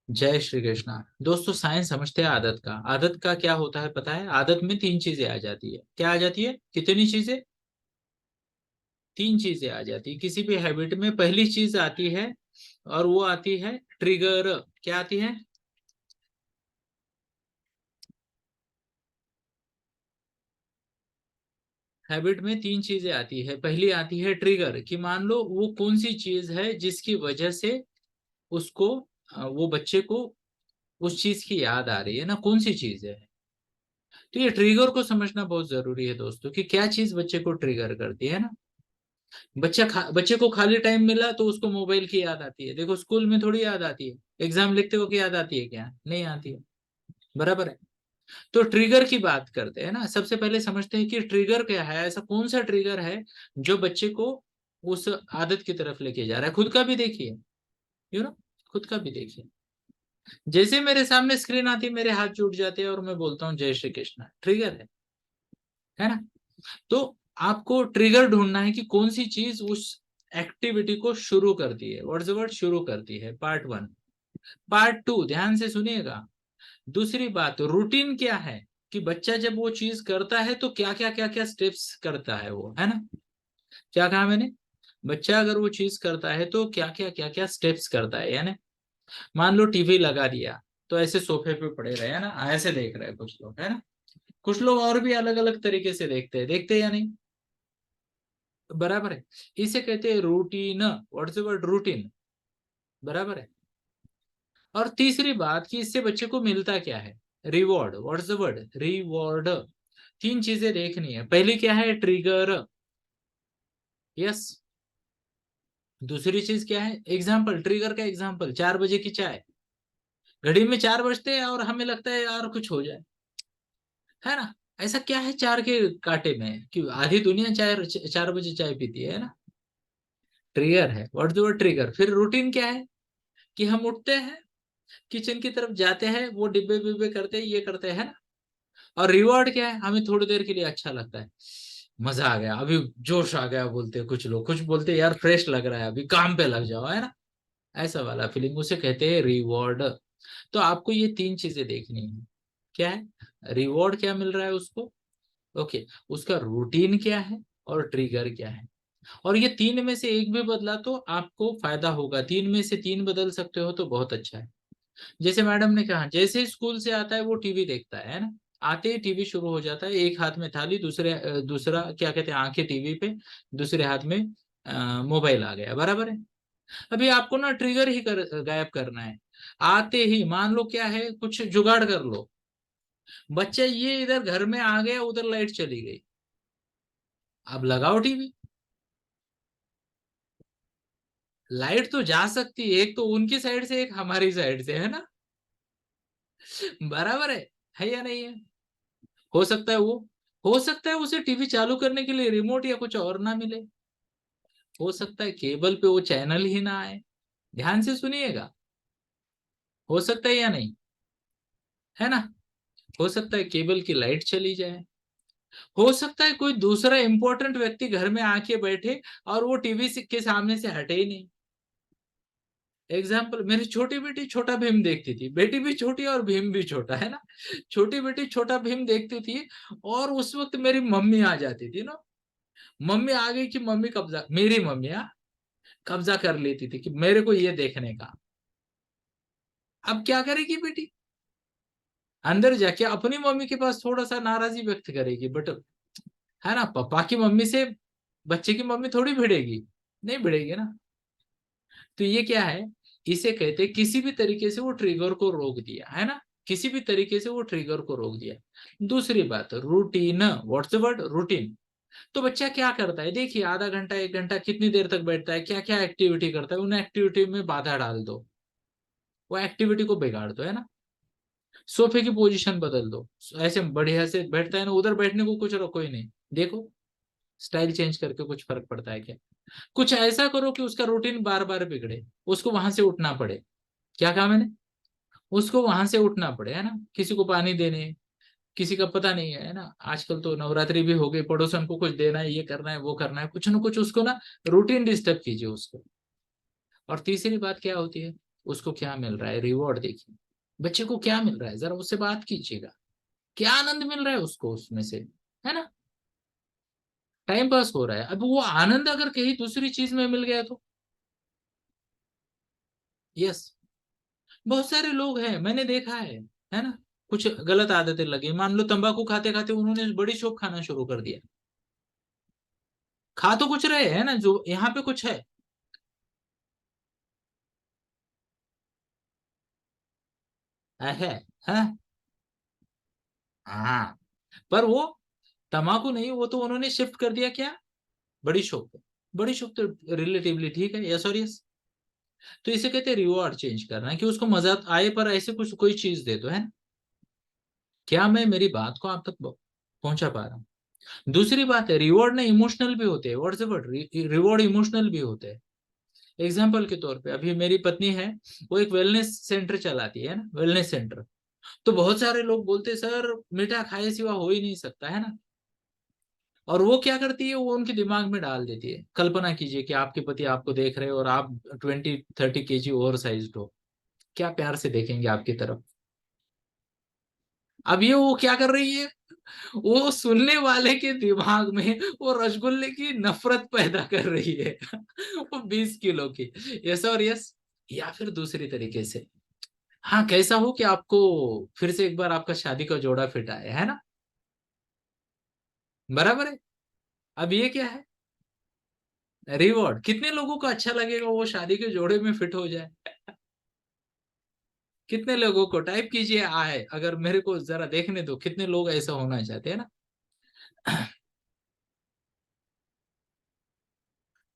जय श्री कृष्णा। दोस्तों, साइंस समझते हैं आदत का। आदत का क्या होता है पता है? आदत में तीन चीजें आ जाती है। क्या आ जाती है? कितनी चीजें? तीन चीजें आ जाती है किसी भी हैबिट में। पहली चीज आती है और वो आती है ट्रिगर। क्या आती है? हैबिट में तीन चीजें आती है। पहली आती है ट्रिगर, कि मान लो वो कौन सी चीज है जिसकी वजह से उसको वो बच्चे को उस चीज की याद आ रही है ना, कौन सी चीज है। तो ये ट्रिगर को समझना बहुत जरूरी है दोस्तों, कि क्या चीज बच्चे को ट्रिगर करती है ना। बच्चे को खाली टाइम मिला तो उसको मोबाइल की याद आती है। देखो, स्कूल में थोड़ी याद आती है। एग्जाम लिखते हो कि याद आती है? क्या नहीं आती है। बराबर है। तो ट्रिगर की बात करते हैं ना। सबसे पहले समझते हैं कि ट्रिगर क्या है। ऐसा कौन सा ट्रिगर है जो बच्चे को उस आदत की तरफ लेके जा रहा है। खुद का भी देखिए, यू नो, खुद का भी देखिए। जैसे मेरे सामने स्क्रीन आती है, मेरे हाथ जुट जाते हैं और मैं बोलता हूँ जय श्री कृष्णा। ट्रिगर है ना। तो आपको ट्रिगर ढूंढना है कि कौन सी चीज उस एक्टिविटी को शुरू करती है। What's the word? शुरू करती है। Part one. पार्ट टू, ध्यान से सुनिएगा। दूसरी बात, रूटीन क्या है, कि बच्चा जब वो चीज करता है तो क्या क्या स्टेप्स करता है वो, है ना। क्या कहा मैंने? बच्चा अगर वो चीज करता है तो क्या क्या स्टेप्स करता है, यानी मान लो टीवी लगा दिया तो ऐसे सोफे पे पड़े रहे, है ना, ऐसे देख रहे हैं कुछ लोग, है ना। कुछ लोग और भी अलग अलग तरीके से देखते हैं या नहीं? बराबर है। इसे कहते हैं routine. What's the word? Routine. बराबर है। और तीसरी बात, कि इससे बच्चे को मिलता क्या है? Reward. What's the word? Reward. तीन चीजें देखनी है। पहली क्या है? ट्रिगर। यस। दूसरी चीज क्या है? एग्जाम्पल। ट्रिगर का एग्जाम्पल, 4 बजे की चाय। घड़ी में 4 बजते हैं और हमें लगता है यार कुछ हो जाए, है ना। ऐसा क्या है चार के कांटे में कि आधी दुनिया 4 बजे चाय पीती है ना। ट्रिगर है। What's the word? ट्रिगर। फिर रूटीन क्या है? कि हम उठते हैं, किचन की तरफ जाते हैं, वो डिब्बे बिब्बे करते हैं, ये करते हैं ना। और रिवॉर्ड क्या है? हमें थोड़ी देर के लिए अच्छा लगता है, मजा आ गया, अभी जोश आ गया बोलते हैं कुछ लोग। कुछ बोलते हैं यार फ्रेश लग रहा है, अभी काम पे लग जाओ, है ना। ऐसा वाला फीलिंग, उसे कहते हैं रिवॉर्ड। तो आपको ये तीन चीजें देखनी है। क्या है? रिवॉर्ड क्या मिल रहा है उसको, ओके। उसका रूटीन क्या है और ट्रिगर क्या है। और ये तीन में से एक भी बदला तो आपको फायदा होगा। तीन में से तीन बदल सकते हो तो बहुत अच्छा है। जैसे मैडम ने कहा, जैसे ही स्कूल से आता है वो टीवी देखता है ना। आते ही टीवी शुरू हो जाता है। एक हाथ में थाली, दूसरा क्या कहते हैं, आंखें टीवी पे, दूसरे हाथ में मोबाइल आ गया। बराबर है। अभी आपको ना ट्रिगर ही गायब करना है। आते ही मान लो क्या है, कुछ जुगाड़ कर लो। बच्चा ये इधर घर में आ गया, उधर लाइट चली गई, अब लगाओ टीवी। लाइट तो जा सकती है, एक तो उनकी साइड से, एक हमारी साइड से, है ना। बराबर है या नहीं है? हो सकता है वो, हो सकता है उसे टीवी चालू करने के लिए रिमोट या कुछ और ना मिले। हो सकता है केबल पे वो चैनल ही ना आए। ध्यान से सुनिएगा। हो सकता है या नहीं, है ना। हो सकता है केबल की लाइट चली जाए। हो सकता है कोई दूसरा इंपॉर्टेंट व्यक्ति घर में आके बैठे और वो टीवी के सामने से हटे ही नहीं। एग्जाम्पल, मेरी छोटी बेटी छोटा भीम देखती थी। बेटी भी छोटी और भीम भी छोटा, है ना। छोटी बेटी छोटा भीम देखती थी और उस वक्त मेरी मम्मी आ जाती थी ना। मम्मी आ गई कि मम्मी कब्जा, मेरी मम्मी कब्जा कर लेती थी कि मेरे को ये देखने का। अब क्या करेगी बेटी? अंदर जाके अपनी मम्मी के पास थोड़ा सा नाराजगी व्यक्त करेगी, बट है ना, पापा की मम्मी से बच्चे की मम्मी थोड़ी भिड़ेगी। नहीं भिड़ेगी ना। तो ये क्या है? इसे कहते हैं किसी भी तरीके से वो ट्रिगर को रोक दिया, है ना। किसी भी तरीके से वो ट्रिगर को रोक दिया। दूसरी बात, routine. What's the word? Routine. तो बच्चा क्या करता है, देखिए, आधा घंटा, 1 घंटा, कितनी देर तक बैठता है, क्या क्या एक्टिविटी करता है, उन एक्टिविटी में बाधा डाल दो। वो एक्टिविटी को बिगाड़ दो, है ना। सोफे की पोजीशन बदल दो। ऐसे बढ़िया से बैठता है ना, उधर बैठने को कुछ रखो ही नहीं। देखो, स्टाइल चेंज करके कुछ फर्क पड़ता है क्या? कुछ ऐसा करो कि उसका रूटीन बार बार बिगड़े, उसको वहां से उठना पड़े। क्या कहा मैंने? उसको वहां से उठना पड़े, है ना। किसी को पानी देने, किसी का पता नहीं है ना। आजकल तो नवरात्रि भी हो गई, पड़ोसन को कुछ देना है, ये करना है, वो करना है, कुछ ना कुछ उसको ना, रूटीन डिस्टर्ब कीजिए उसको। और तीसरी बात क्या होती है, उसको क्या मिल रहा है, रिवॉर्ड देखिए, बच्चे को क्या मिल रहा है, जरा उससे बात कीजिएगा, क्या आनंद मिल रहा है उसको उसमें से, है ना। टाइम पास हो रहा है। अब वो आनंद अगर कहीं दूसरी चीज में मिल गया तो, यस, बहुत सारे लोग हैं मैंने देखा है ना, कुछ गलत आदतें लगी, मान लो तंबाकू खाते खाते उन्होंने बड़ी शॉप खाना शुरू कर दिया। खा तो कुछ रहे हैं ना, जो यहाँ पे कुछ है है। हाँ, पर वो तंबाकू नहीं, वो तो उन्होंने शिफ्ट कर दिया क्या, बड़ी शॉप पे। बड़ी शॉप तो रिलेटिवली ठीक है, यस और यस। तो इसे कहते हैं रिवॉर्ड चेंज करना, कि उसको मजा आए पर ऐसे कुछ कोई चीज दे दो, है ना। क्या मैं मेरी बात को आप तक पहुंचा पा रहा हूँ। दूसरी बात है, रिवॉर्ड ना इमोशनल भी होते हैं, what's the word, reward emotional भी होते हैं। एग्जाम्पल के तौर पे अभी मेरी पत्नी है, वो एक वेलनेस सेंटर चलाती है ना, वेलनेस सेंटर। तो बहुत सारे लोग बोलते हैं सर मीठा खाए सिवा हो ही नहीं सकता, है ना। और वो क्या करती है, वो उनके दिमाग में डाल देती है, कल्पना कीजिए कि आपके पति आपको देख रहे हो और आप 20-30 kg ओवर साइज हो, क्या प्यार से देखेंगे आपकी तरफ। अब ये वो क्या कर रही है, वो सुनने वाले के दिमाग में वो रसगुल्ले की नफरत पैदा कर रही है वो 20 किलो की, यस और यस। या फिर दूसरी तरीके से, हाँ कैसा हो कि आपको फिर से एक बार आपका शादी का जोड़ा फिट आया है ना, बराबर है। अब ये क्या है, रिवॉर्ड। कितने लोगों को अच्छा लगेगा वो शादी के जोड़े में फिट हो जाए, कितने लोगों को, टाइप कीजिए आए, अगर मेरे को जरा देखने दो कितने लोग ऐसा होना चाहते हैं ना।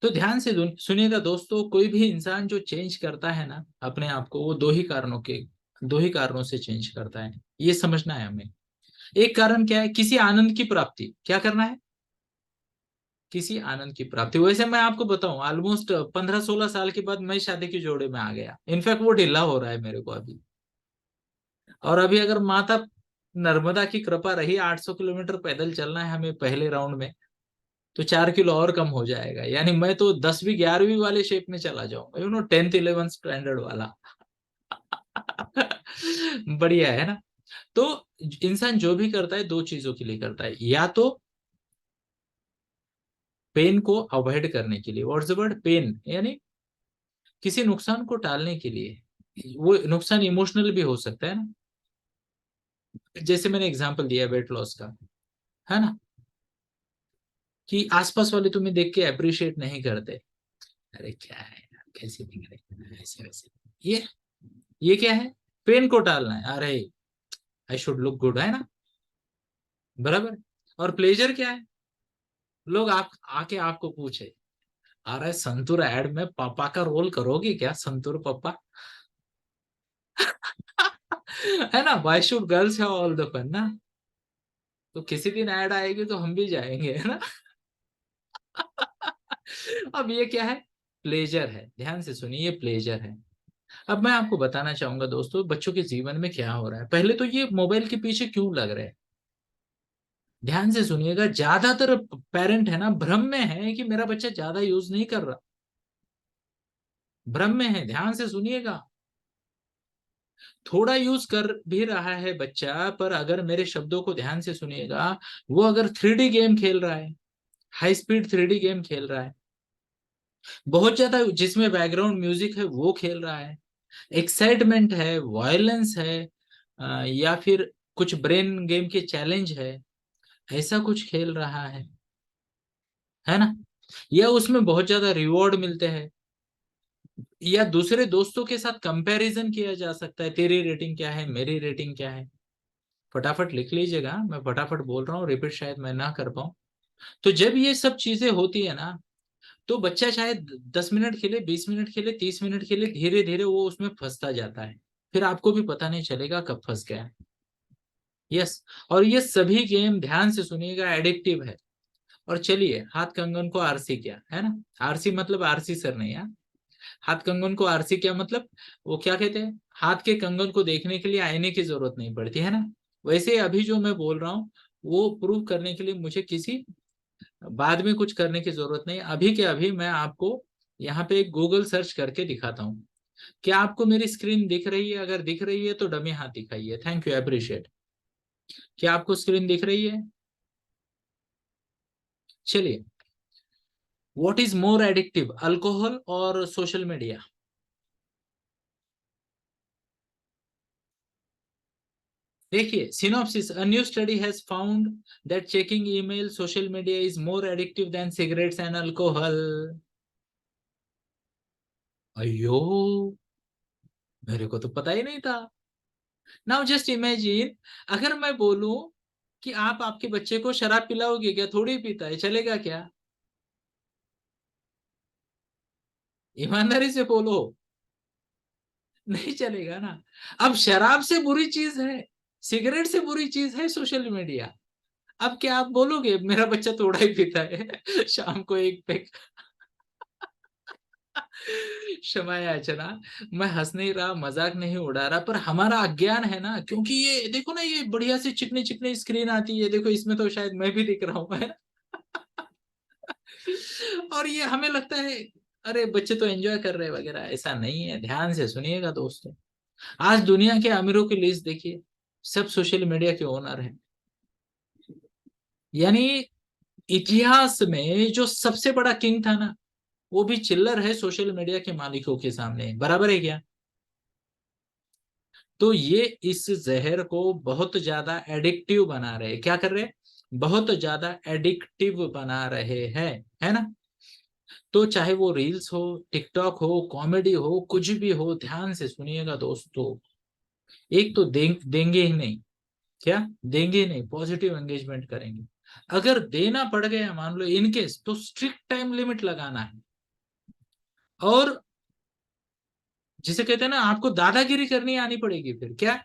तो ध्यान से सुनिएगा दोस्तों, कोई भी इंसान जो चेंज करता है ना अपने आप को, वो दो ही कारणों से चेंज करता है, ये समझना है हमें। एक कारण क्या है, किसी आनंद की प्राप्ति, क्या करना है, किसी आनंद की प्राप्ति। वैसे मैं आपको बताऊं, ऑलमोस्ट 15-16 साल के बाद मैं शादी के जोड़े में आ गया, इनफैक्ट वो ढीला हो रहा है मेरे को अभी। और अभी अगर माता नर्मदा की कृपा रही, 800 किलोमीटर पैदल चलना है हमें पहले राउंड में, तो 4 किलो और कम हो जाएगा, यानी मैं तो 10वीं 11वीं वाले शेप में चला जाऊंगा, 10th 11th स्टैंडर्ड वाला बढ़िया है ना। तो इंसान जो भी करता है दो चीजों के लिए करता है, या तो पेन को अवॉइड करने के लिए, व्हाट्स द वर्ड, पेन यानी किसी नुकसान को टालने के लिए। वो नुकसान इमोशनल भी हो सकता है ना, जैसे मैंने एग्जांपल दिया वेट लॉस का, है ना, कि आसपास वाले तुम्हें देख के अप्रिशिएट नहीं करते, अरे क्या है यार, कैसे दिख रहे हैं, ऐसे वैसे। ये क्या है, पेन को टालना है, अरे आई शुड लुक गुड, है ना, बराबर। और प्लेजर क्या है, लोग आप आके आपको पूछे, अरे संतूर एड में पापा का रोल करोगी क्या, संतूर पापा है ना, why should girls have all the fun ना। तो किसी दिन ऐड आएगी तो हम भी जाएंगे, है ना अब ये क्या है, प्लेजर है, ध्यान से सुनिए, ये प्लेजर है। अब मैं आपको बताना चाहूंगा दोस्तों, बच्चों के जीवन में क्या हो रहा है। पहले तो ये मोबाइल के पीछे क्यों लग रहे हैं, ध्यान से सुनिएगा। ज्यादातर पेरेंट है ना भ्रम में है कि मेरा बच्चा ज्यादा यूज नहीं कर रहा, भ्रम में है, ध्यान से सुनिएगा। थोड़ा यूज कर भी रहा है बच्चा, पर अगर मेरे शब्दों को ध्यान से सुनिएगा, वो अगर 3D गेम खेल रहा है, हाई स्पीड 3D गेम खेल रहा है, बहुत ज्यादा जिसमें बैकग्राउंड म्यूजिक है वो खेल रहा है, एक्साइटमेंट है, वायलेंस है, या फिर कुछ ब्रेन गेम के चैलेंज है, ऐसा कुछ खेल रहा है ना, या उसमें बहुत ज्यादा रिवॉर्ड मिलते हैं, या दूसरे दोस्तों के साथ कंपैरिजन किया जा सकता है, तेरी रेटिंग क्या है, मेरी रेटिंग क्या है। फटाफट लिख लीजिएगा, मैं फटाफट बोल रहा हूँ, रिपीट शायद मैं ना कर पाऊँ। तो जब ये सब चीजें होती है ना, तो बच्चा शायद 10 मिनट खेले, 20 मिनट खेले, 30 मिनट खेले, धीरे धीरे वो उसमें फंसता जाता है, फिर आपको भी पता नहीं चलेगा कब फंस गया है। यस। और ये सभी गेम, ध्यान से सुनिएगा, एडिक्टिव है। और चलिए, हाथ कंगन को आरसी क्या है ना, आरसी मतलब आरसी सर नहीं है, हाथ कंगन को आरसी क्या मतलब, वो क्या कहते हैं, हाथ के कंगन को देखने के लिए आईने की जरूरत नहीं पड़ती है ना। वैसे अभी जो मैं बोल रहा हूँ, वो प्रूव करने के लिए मुझे किसी बाद में कुछ करने की जरूरत नहीं, अभी के अभी मैं आपको यहाँ पे एक गूगल सर्च करके दिखाता हूँ। क्या आपको मेरी स्क्रीन दिख रही है? अगर दिख रही है तो डमी हाथ दिखाइए। Thank you, appreciate. क्या आपको स्क्रीन दिख रही है? चलिए, what is more addictive, alcohol or social media? देखिए, synopsis, a new study has found that checking email, social media is more addictive than cigarettes and alcohol. अयो, मेरे को तो पता ही नहीं था। नाउ जस्ट इमेजिन, अगर मैं बोलूं कि आप आपके बच्चे को शराब पिलाओगे क्या? थोड़ी ही पीता है, चलेगा क्या? ईमानदारी से बोलो, नहीं चलेगा ना। अब शराब से बुरी चीज है, सिगरेट से बुरी चीज है सोशल मीडिया। अब क्या आप बोलोगे मेरा बच्चा थोड़ा ही पीता है शाम को एक पैक? क्षमा याचना, मैं हंस नहीं रहा, मजाक नहीं उड़ा रहा, पर हमारा अज्ञान है ना, क्योंकि ये देखो ना, ये बढ़िया सी चिकनी चिकनी स्क्रीन आती है, देखो इसमें तो शायद मैं भी दिख रहा हूँ, है ना? और ये हमें लगता है अरे बच्चे तो एंजॉय कर रहे हैं वगैरह, ऐसा नहीं है। ध्यान से सुनिएगा दोस्तों, आज दुनिया के अमीरों की लिस्ट देखिए, सब सोशल मीडिया के ओनर हैं। यानी इतिहास में जो सबसे बड़ा किंग था ना, वो भी चिल्लर है सोशल मीडिया के मालिकों के सामने, बराबर है क्या? तो ये इस जहर को बहुत ज्यादा एडिक्टिव बना रहे हैं। क्या कर रहे हैं? बहुत ज्यादा एडिक्टिव बना रहे हैं, है ना? तो चाहे वो रील्स हो, टिकटॉक हो, कॉमेडी हो, कुछ भी हो, ध्यान से सुनिएगा दोस्तों। एक तो देंगे ही नहीं। क्या देंगे ही नहीं? पॉजिटिव एंगेजमेंट करेंगे। अगर देना पड़ गया मान लो इनकेस, तो स्ट्रिक्ट टाइम लिमिट लगाना है। और जिसे कहते हैं ना, आपको दादागिरी करनी आनी पड़ेगी फिर। क्या?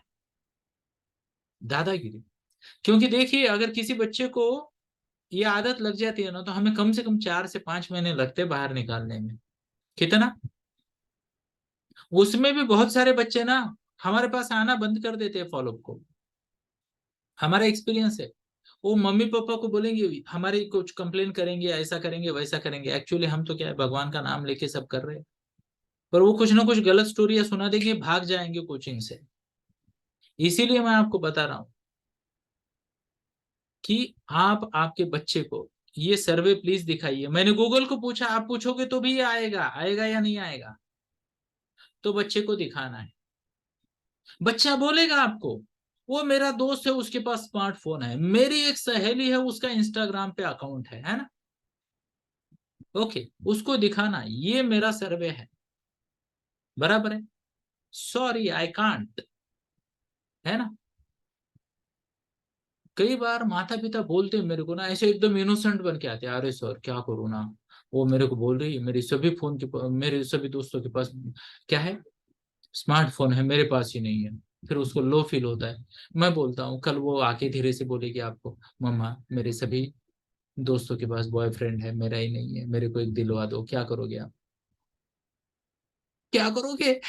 दादागिरी। क्योंकि देखिए, अगर किसी बच्चे को ये आदत लग जाती है ना, तो हमें कम से कम 4 से 5 महीने लगते हैं बाहर निकालने में। कितना? उसमें भी बहुत सारे बच्चे ना हमारे पास आना बंद कर देते हैं फॉलोअप को। हमारा एक्सपीरियंस है। वो मम्मी पापा को बोलेंगे, हमारी कुछ कंप्लेन करेंगे, ऐसा करेंगे वैसा करेंगे, एक्चुअली हम तो क्या है, भगवान का नाम लेके सब कर रहे हैं। पर वो कुछ ना कुछ गलत स्टोरियां सुना देंगे, भाग जाएंगे कोचिंग से। इसीलिए मैं आपको बता रहा हूं कि आप आपके बच्चे को ये सर्वे प्लीज दिखाइए। मैंने गूगल को पूछा, आप पूछोगे तो भी ये आएगा, आएगा या नहीं आएगा? तो बच्चे को दिखाना है। बच्चा बोलेगा आपको, वो मेरा दोस्त है उसके पास स्मार्टफोन है, मेरी एक सहेली है उसका इंस्टाग्राम पे अकाउंट है ना? ओके, उसको दिखाना ये मेरा सर्वे है, बराबर है। सॉरी आई कांट, है ना? कई बार माता पिता बोलते हैं मेरे को ना, ऐसे एकदम इनोसेंट बन के आते हैं, अरे सर क्या करूँ ना, वो मेरे को बोल रही है मेरी सभी फोन के, मेरे सभी दोस्तों के पास क्या है, स्मार्टफोन है, मेरे पास ही नहीं है। फिर उसको लो फील होता है। मैं बोलता हूँ कल वो आके धीरे से बोलेगी आपको, मम्मा मेरे सभी दोस्तों के पास बॉयफ्रेंड है, मेरा ही नहीं है, मेरे को एक दिलवा दो। क्या करोगे आप? क्या करोगे?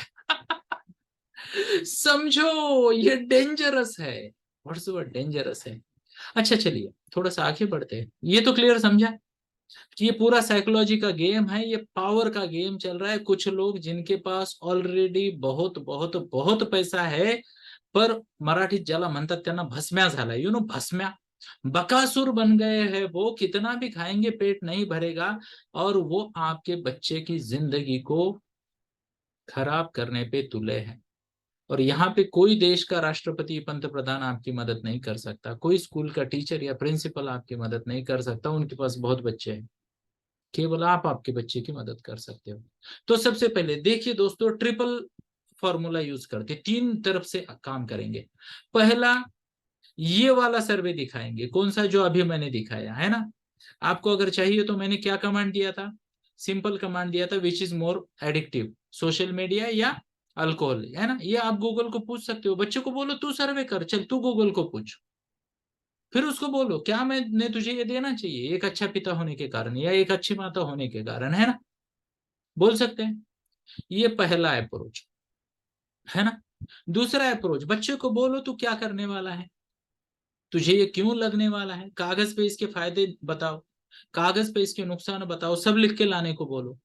समझो, ये डेंजरस है। What's word? डेंजरस है। अच्छा चलिए, थोड़ा सा आगे बढ़ते हैं। ये तो क्लियर समझा कि ये पूरा साइकोलॉजी का गेम है, ये पावर का गेम चल रहा है। कुछ लोग जिनके पास ऑलरेडी बहुत बहुत बहुत पैसा है, पर मराठीत ज्याला म्हणतात त्यांना भस्म्या झाला, यू नो, भस्म्या, बकासुर बन गए हैं। वो कितना भी खाएंगे पेट नहीं भरेगा, और वो आपके बच्चे की जिंदगी को खराब करने पे तुले हैं। और यहाँ पे कोई देश का राष्ट्रपति, पंत प्रधान आपकी मदद नहीं कर सकता, कोई स्कूल का टीचर या प्रिंसिपल आपकी मदद नहीं कर सकता, उनके पास बहुत बच्चे हैं। केवल आप आपके बच्चे की मदद कर सकते हो। तो सबसे पहले देखिए दोस्तों, ट्रिपल फॉर्मूला यूज करके 3 तरफ से काम करेंगे। पहला, ये वाला सर्वे दिखाएंगे, कौन सा? जो अभी मैंने दिखाया है ना। आपको अगर चाहिए तो मैंने क्या कमांड दिया था? सिंपल कमांड दिया था, which is more addictive, social media या अल्कोहल, है ना? ये आप गूगल को पूछ सकते हो। बच्चे को बोलो तू सर्वे कर, चल तू गूगल को पूछ। फिर उसको बोलो क्या मैंने तुझे ये देना चाहिए, एक अच्छा पिता होने के कारण या एक अच्छी माता होने के कारण, है ना? बोल सकते हैं। ये पहला अप्रोच है ना। दूसरा अप्रोच, बच्चे को बोलो तू क्या करने वाला है, तुझे ये क्यों लगने वाला है, कागज पे इसके फायदे बताओ, कागज पे इसके नुकसान बताओ, सब लिख के लाने को बोलो।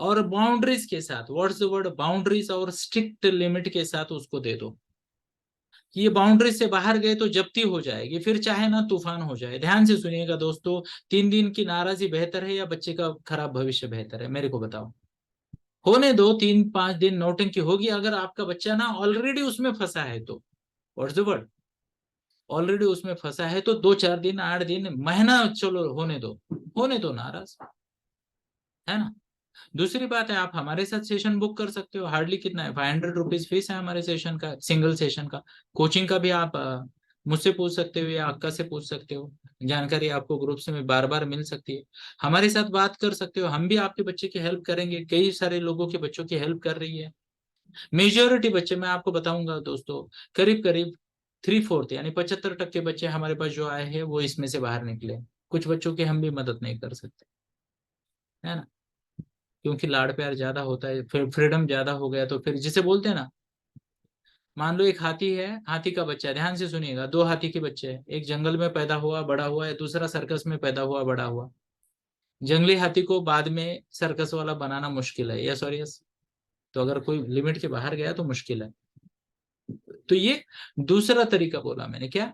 और बाउंड्रीज के साथ, व्हाट्स द वर्ड, बाउंड्रीज और स्ट्रिक्ट लिमिट के साथ उसको दे दो कि ये बाउंड्री से बाहर गए तो जब्ती हो जाएगी, फिर चाहे ना तूफान हो जाए। ध्यान से सुनिएगा दोस्तों, 3 दिन की नाराजगी बेहतर है या बच्चे का खराब भविष्य बेहतर है? मेरे को बताओ। होने दो, 3-5 दिन नौटंकी होगी, अगर आपका बच्चा ना ऑलरेडी उसमें फंसा है तो, व्हाट्स द वर्ड, ऑलरेडी उसमें फंसा है तो 2-4 दिन, 8 दिन, महीना, चलो होने दो नाराज, है ना। दूसरी बात है, आप हमारे साथ सेशन बुक कर सकते हो। हार्डली कितना है, 500 रुपीज फीस है हमारे सेशन का, सिंगल सेशन का। कोचिंग का भी आप मुझसे पूछ सकते हो या अक्का से पूछ सकते हो, जानकारी आपको ग्रुप से में बार बार मिल सकती है। हमारे साथ बात कर सकते हो, हम भी आपके बच्चे की हेल्प करेंगे। कई सारे लोगों के बच्चों की हेल्प कर रही है। मेजोरिटी बच्चे, मैं आपको बताऊंगा दोस्तों, करीब करीब 3/4 यानी 75% बच्चे हमारे पास जो आए हैं वो इसमें से बाहर निकले। कुछ बच्चों की हम भी मदद नहीं कर सकते, है ना, क्योंकि लाड़ प्यार ज्यादा होता है, फिर फ्रीडम ज्यादा हो गया तो फिर जिसे बोलते हैं ना, मान लो एक हाथी है, हाथी का बच्चा है, ध्यान से सुनिएगा, 2 हाथी के बच्चे हैं, एक जंगल में पैदा हुआ बड़ा हुआ है, दूसरा सर्कस में पैदा हुआ बड़ा हुआ। जंगली हाथी को बाद में सर्कस वाला बनाना मुश्किल है, यस और यस। तो अगर कोई लिमिट के बाहर गया तो मुश्किल है। तो ये दूसरा तरीका बोला मैंने, क्या?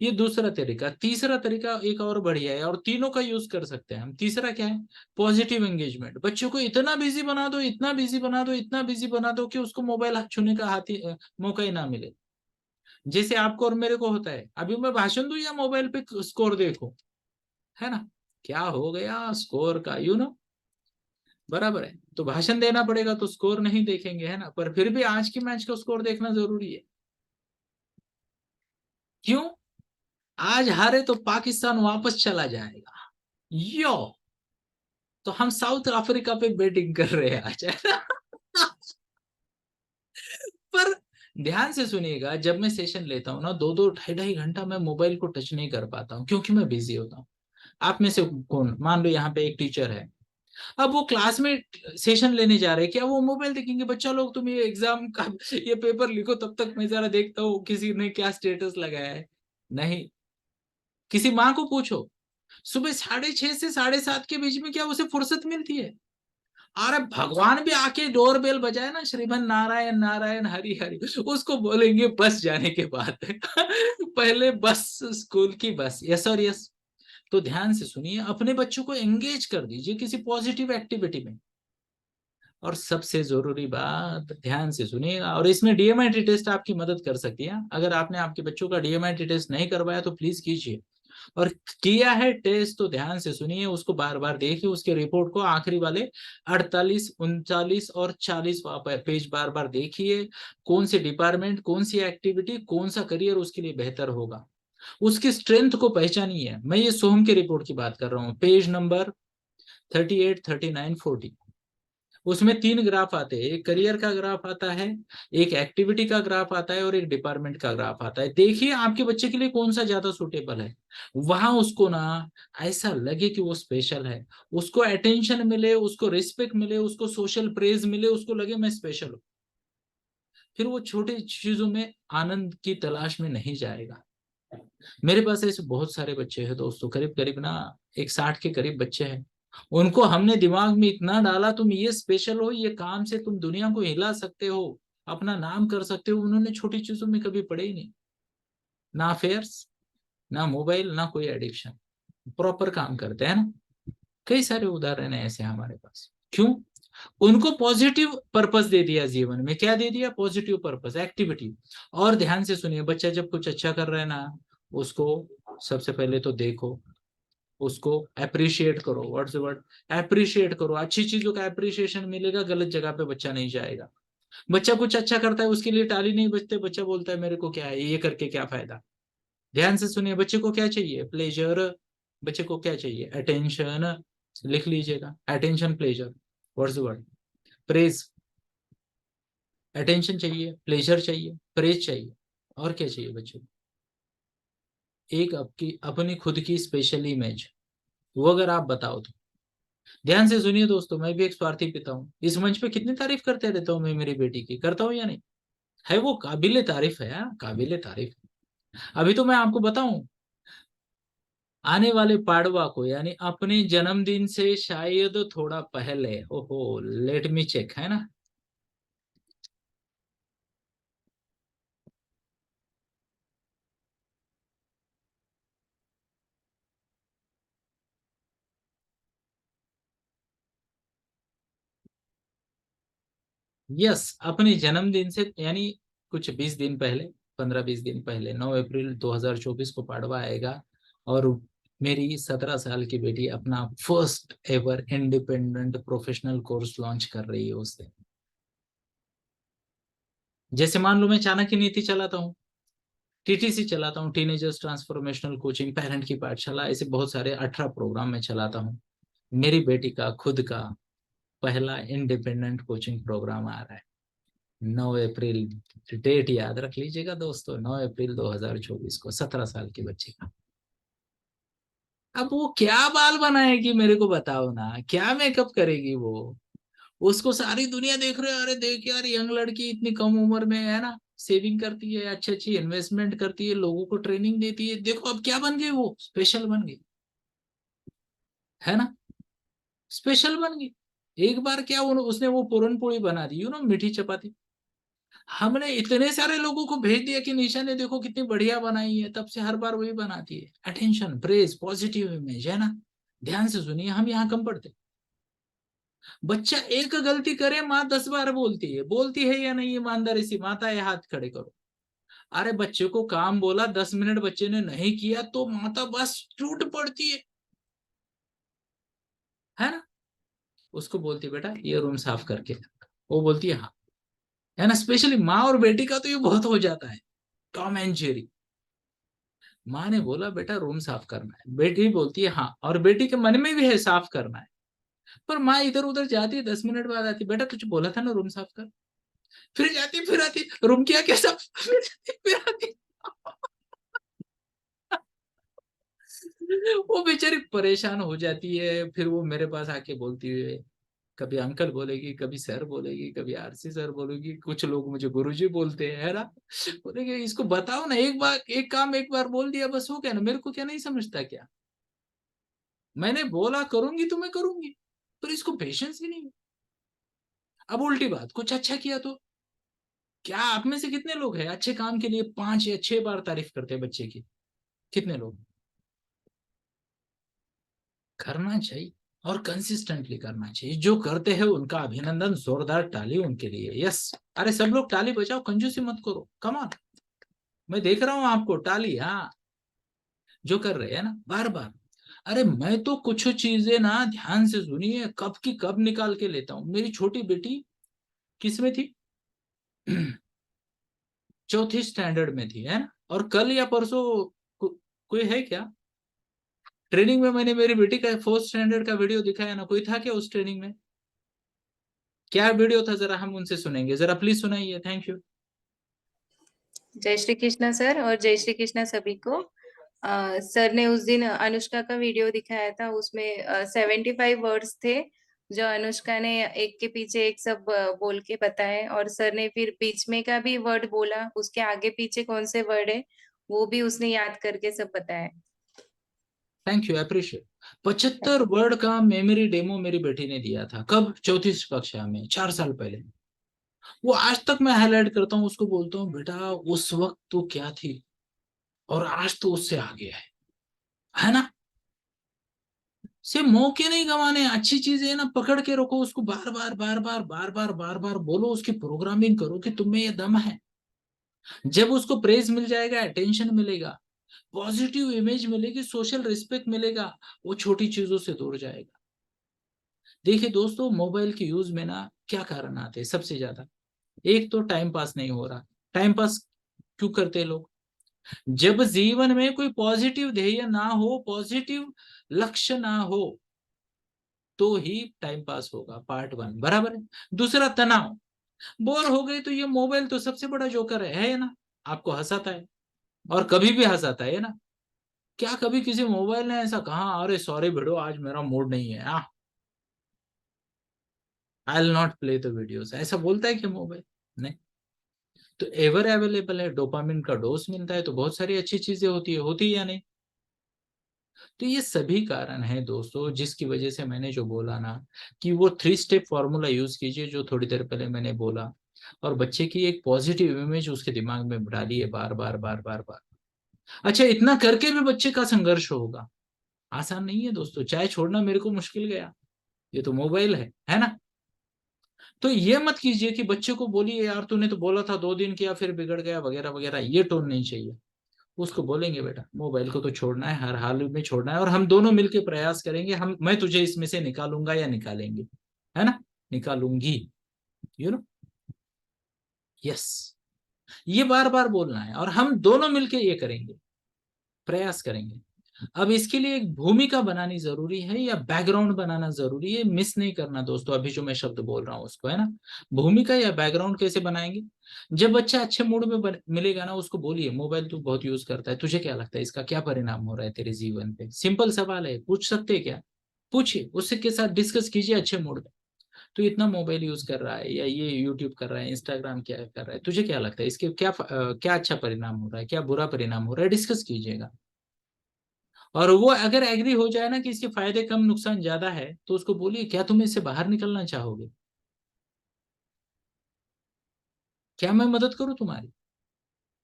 ये दूसरा तरीका। तीसरा तरीका एक और बढ़िया है, और तीनों का यूज कर सकते हैं हम। तीसरा क्या है? Positive engagement. बच्चों को इतना बिजी बना दो, इतना बिजी बना दो, इतना बिजी बना दो कि उसको मोबाइल हाथ छूने का मौका ही ना मिले। जैसे आपको और मेरे को होता है, अभी मैं भाषण दूं या मोबाइल पे स्कोर देखो, है ना, क्या हो गया स्कोर का, बराबर है। तो भाषण देना पड़ेगा तो स्कोर नहीं देखेंगे, है ना, पर फिर भी आज की मैच का स्कोर देखना जरूरी है। क्यों? आज हारे तो पाकिस्तान वापस चला जाएगा, यो। तो हम साउथ अफ्रीका पे बैटिंग कर रहे हैं आज, है ना? पर ध्यान से सुनिएगा, जब मैं सेशन लेता हूँ ना, 2-2, 2.5-2.5 घंटा मैं मोबाइल को टच नहीं कर पाता हूँ, क्योंकि मैं बिजी होता हूँ। आप में से कौन, मान लो यहाँ पे एक टीचर है, अब वो क्लास में सेशन लेने जा रहे हैं, क्या वो मोबाइल देखेंगे? बच्चा लोग तुम ये एग्जाम का ये पेपर लिखो, तब तक मैं जरा देखता हूँ किसी ने क्या स्टेटस लगाया है। नहीं। किसी माँ को पूछो, सुबह 6:30 से 7:30 के बीच में क्या उसे फुर्सत मिलती है? अरे भगवान भी आके डोर बेल बजाए ना, श्रीमन नारायण नारायण हरि हरि, उसको बोलेंगे बस जाने के बाद। पहले बस, स्कूल की बस, यस और यस। तो ध्यान से सुनिए, अपने बच्चों को एंगेज कर दीजिए किसी पॉजिटिव एक्टिविटी में। और सबसे जरूरी बात, ध्यान से सुनिएगा, और इसमें डीएमआईटी टेस्ट आपकी मदद कर सकती है। अगर आपने आपके बच्चों का डीएमआईटी टेस्ट नहीं करवाया तो प्लीज कीजिए, और किया है टेस्ट तो ध्यान से सुनिए, उसको बार बार देखिए, उसके रिपोर्ट को आखिरी वाले 48, 39 और 40 पेज बार बार देखिए। कौन से डिपार्टमेंट, कौन सी एक्टिविटी, कौन सा करियर उसके लिए बेहतर होगा, उसकी स्ट्रेंथ को पहचानिए। मैं ये सोहम के रिपोर्ट की बात कर रहा हूँ, पेज नंबर 38, 39, 40। उसमें 3 ग्राफ आते हैं, एक करियर का ग्राफ आता है, एक एक्टिविटी का ग्राफ आता है, और एक डिपार्टमेंट का ग्राफ आता है। देखिए आपके बच्चे के लिए कौन सा ज्यादा सूटेबल है। वहां उसको ना ऐसा लगे कि वो स्पेशल है, उसको अटेंशन मिले, उसको रिस्पेक्ट मिले, उसको सोशल प्रेज मिले, उसको लगे मैं स्पेशल हूँ। फिर वो छोटी चीजों में आनंद की तलाश में नहीं जाएगा। मेरे पास ऐसे बहुत सारे बच्चे हैं दोस्तों, करीब करीब ना एक 60 के करीब बच्चे हैं। उनको हमने दिमाग में इतना डाला, तुम ये स्पेशल हो, ये काम से तुम दुनिया को हिला सकते हो, अपना नाम कर सकते हो। उन्होंने छोटी चीजों में कभी पढ़े ही नहीं, ना अफेयर्स, ना मोबाइल, ना कोई एडिक्शन, प्रॉपर काम करते हैं ना। कई सारे उदाहरण है ऐसे हमारे पास। क्यों? उनको पॉजिटिव पर्पस दे दिया जीवन में। क्या दे दिया? Positive purpose, activity. और ध्यान से सुनिए, बच्चा जब कुछ अच्छा कर रहा है ना, उसको सबसे पहले तो देखो, उसको अप्रिशिएट करो। What's the word? अप्रिशिएट करो। अच्छी चीजों का अप्रिशिएशन मिलेगा, गलत जगह पे बच्चा नहीं जाएगा। बच्चा कुछ अच्छा करता है, उसके लिए ताली नहीं बजते, बच्चा बोलता है मेरे को क्या है ये करके, क्या फायदा। ध्यान से सुनिए, बच्चे को क्या चाहिए? प्लेजर। बच्चे को क्या चाहिए? अटेंशन। लिख लीजिएगा, attention, pleasure. What's the word? Praise. Attention चाहिए, प्लेजर चाहिए, प्रेज चाहिए, और क्या चाहिए बच्चों को? एक आपकी अपनी खुद की स्पेशल इमेज, वो अगर आप बताओ तो। ध्यान से सुनिए दोस्तों, मैं भी एक स्वार्थी पिता हूँ, इस मंच पे कितनी तारीफ करते रहता हूँ मैं मेरी बेटी की, करता हूँ या नहीं? है वो काबिले तारीफ है, काबिले तारीफ। अभी तो मैं आपको बताऊं, आने वाले पाड़वा को यानी अपने जन्मदिन से शायद थोड़ा पहले, ओहो लेट मी चेक, है ना। यस, अपने जन्मदिन से यानी कुछ 20 दिन पहले, 15-20 दिन पहले 9 अप्रैल 2024 को पाड़वा आएगा। और मेरी 17 साल की बेटी अपना first ever independent professional course launch कर रही है उस दिन। जैसे मान लो मैं चाणक्य नीति चलाता हूँ, टीटीसी चलाता हूँ, टीनेजर्स ट्रांसफॉर्मेशनल कोचिंग, पेरेंट की पाठशाला, ऐसे बहुत सारे 18 प्रोग्राम में चलाता हूँ। मेरी बेटी का खुद का पहला इंडिपेंडेंट कोचिंग प्रोग्राम आ रहा है 9 अप्रैल। डेट याद रख लीजिएगा दोस्तों, 9 अप्रैल 2024 को, 17 साल की बच्ची का। अब वो क्या बाल बनाएगी मेरे को बताओ ना, क्या मेकअप करेगी वो। उसको सारी दुनिया देख रहे है, अरे देख यार यंग लड़की इतनी कम उम्र में, है ना, सेविंग करती है, अच्छी अच्छी इन्वेस्टमेंट करती है, लोगों को ट्रेनिंग देती है। देखो अब क्या बन गई, वो स्पेशल बन गई, है ना, स्पेशल बन गई। एक बार क्या उसने वो पूरन पोली बना दी, मीठी चपाती। हमने इतने सारे लोगों को भेज दिया कि निशा ने देखो कितनी बढ़िया बनाई है, तब से हर बार वही बनाती है। अटेंशन, प्रेज, पॉजिटिव इमेज, है ना। ध्यान से सुनिए, हम यहाँ कम पढ़ते। बच्चा एक गलती करे, माँ 10 बार बोलती है या नहीं, ईमानदारी सी माता है, हाथ खड़े करो। अरे बच्चे को काम बोला, 10 मिनट बच्चे ने नहीं किया तो माता बस टूट पड़ती है ना। उसको बोलती है बेटा ये रूम साफ करके रख। वो बोलती है हाँ, है ना। स्पेशली माँ और बेटी का तो ये बहुत हो जाता है, टॉम एंड जेरी। माँ ने बोला बेटा रूम साफ करना है, बेटी बोलती है हाँ, और बेटी के मन में भी है साफ करना है। पर माँ इधर उधर जाती है, 10 मिनट बाद आती, बेटा तुझे बोला था ना रूम साफ कर। फिर जाती, फिर आती, रूम किया क्या साफ, फिर जाती, फिर आती। वो बेचारी परेशान हो जाती है, फिर वो मेरे पास आके बोलती है, कभी अंकल बोलेगी, कभी सर बोलेगी, कभी आरसी सर बोलेगी, कुछ लोग मुझे गुरुजी बोलते हैं, है ना। बोलेंगे इसको बताओ ना, एक बार एक काम एक बार बोल दिया बस हो गया ना, मेरे को क्या नहीं समझता क्या। मैंने बोला करूंगी तो मैं करूंगी, पर इसको पेशेंस ही नहीं है। अब उल्टी बात, कुछ अच्छा किया तो क्या, आप में से कितने लोग हैं अच्छे काम के लिए 5 या 6 बार तारीफ करते हैं बच्चे की, कितने लोग। करना चाहिए, और कंसिस्टेंटली करना चाहिए। जो करते हैं उनका अभिनंदन, जोरदार ताली उनके लिए, यस। अरे सब लोग ताली बजाओ, कंजूसी मत करो, कम ऑन। मैं देख रहा हूं आपको, ताली, हाँ, जो कर रहे हैं ना बार बार। अरे मैं तो कुछ चीजें ना, ध्यान से सुनिए, कब की कब निकाल के लेता हूँ। मेरी छोटी बेटी किस में थी, चौथी स्टैंडर्ड में थी, है ना। और कल या परसों कोई है क्या ट्रेनिंग में, मैंने मेरी बेटी का फोर्थ स्टैंडर्ड का वीडियो दिखाया ना, कोई था क्या उस ट्रेनिंग में। क्या वीडियो था, जरा हम उनसे सुनेंगे, जरा प्लीज सुनाइए, थैंक यू। जय श्री कृष्णा सर, और जय श्री कृष्णा सभी को। सर ने उस दिन अनुष्का का वीडियो दिखाया था, उसमें 75 वर्ड्स थे जो अनुष्का ने एक के पीछे एक सब बोल के बताए, और सर ने फिर बीच में का भी वर्ड बोला, उसके आगे पीछे कौन से वर्ड है वो भी उसने याद करके सब बताया। Thank you, appreciate. 75 वर्ड का मेमोरी डेमो मेरी बेटी ने दिया था, कब, चौथी कक्षा में, 4 साल पहले। वो आज तक मैं हाईलाइट करता हूँ, उसको बोलता हूँ बेटा उस वक्त तो क्या थी, और आज तो उससे आगे है ना। से मौके नहीं गंवाने, अच्छी चीजें है ना, पकड़ के रखो उसको, बार बार बार बार बार बार बार बार बोलो, उसकी प्रोग्रामिंग करो कि तुम में ये दम है। जब उसको प्रेज मिल जाएगा, अटेंशन मिलेगा, पॉजिटिव इमेज मिलेगी, सोशल रिस्पेक्ट मिलेगा, वो छोटी चीजों से दूर जाएगा। देखिए दोस्तों, मोबाइल के यूज में ना क्या कारण आते हैं सबसे ज्यादा। एक तो टाइम पास नहीं हो रहा। टाइम पास क्यों करते हैं लोग, जब जीवन में कोई पॉजिटिव ध्येय ना हो, पॉजिटिव लक्ष्य ना हो, तो ही टाइम पास होगा, पार्ट वन, बराबर है। दूसरा, तनाव, बोर हो गए तो ये मोबाइल तो सबसे बड़ा जोकर है ना। आपको हंसाता है, और कभी भी हंसाता है ना। क्या कभी किसी मोबाइल ने ऐसा कहा अरे सॉरी भिड़ो आज मेरा मूड नहीं है, I will not play the videos, ऐसा बोलता है क्या मोबाइल, नहीं। तो एवर अवेलेबल है, डोपामिन का डोज मिलता है, तो बहुत सारी अच्छी चीजें होती है या नहीं। तो ये सभी कारण हैं दोस्तों, जिसकी वजह से मैंने जो बोला ना कि वो 3 स्टेप फॉर्मूला यूज कीजिए जो थोड़ी देर पहले मैंने बोला, और बच्चे की एक पॉजिटिव इमेज उसके दिमाग में डालिए बार बार बार बार बार। अच्छा, इतना करके भी बच्चे का संघर्ष होगा, आसान नहीं है दोस्तों। चाय छोड़ना मेरे को मुश्किल गया, ये तो मोबाइल है ना। तो ये मत कीजिए कि बच्चे को बोलिए यार तूने तो बोला था 2 दिन किया फिर बिगड़ गया वगैरह वगैरह, ये टोन नहीं चाहिए। उसको बोलेंगे बेटा मोबाइल को तो छोड़ना है, हर हाल में छोड़ना है, और हम दोनों मिलके प्रयास करेंगे, हम मैं तुझे इसमें से निकालूंगा या निकालेंगे, है ना, निकालूंगी, यू नो, यस। ये बार बार बोलना है और हम दोनों मिलके ये करेंगे, प्रयास करेंगे। अब इसके लिए एक भूमिका बनानी जरूरी है या बैकग्राउंड बनाना जरूरी है, मिस नहीं करना दोस्तों अभी जो मैं शब्द बोल रहा हूँ उसको, है ना। भूमिका या बैकग्राउंड कैसे बनाएंगे? जब बच्चा अच्छे मूड में मिलेगा ना, उसको बोलिए मोबाइल तू बहुत यूज करता है, तुझे क्या लगता है इसका क्या परिणाम हो रहा है तेरे जीवन पे? सिंपल सवाल है, पूछ सकते हैं क्या? पूछिए, उससे के साथ डिस्कस कीजिए अच्छे मूड में। तो इतना मोबाइल यूज कर रहा है या ये यूट्यूब कर रहा है, इंस्टाग्राम क्या कर रहा है, तुझे क्या लगता है इसके क्या क्या अच्छा परिणाम हो रहा है, क्या बुरा परिणाम हो रहा है, डिस्कस कीजिएगा। और वो अगर एग्री हो जाए ना कि इसके फायदे कम नुकसान ज्यादा है, तो उसको बोलिए क्या तुम इससे बाहर निकलना चाहोगे, क्या मैं मदद करूं तुम्हारी,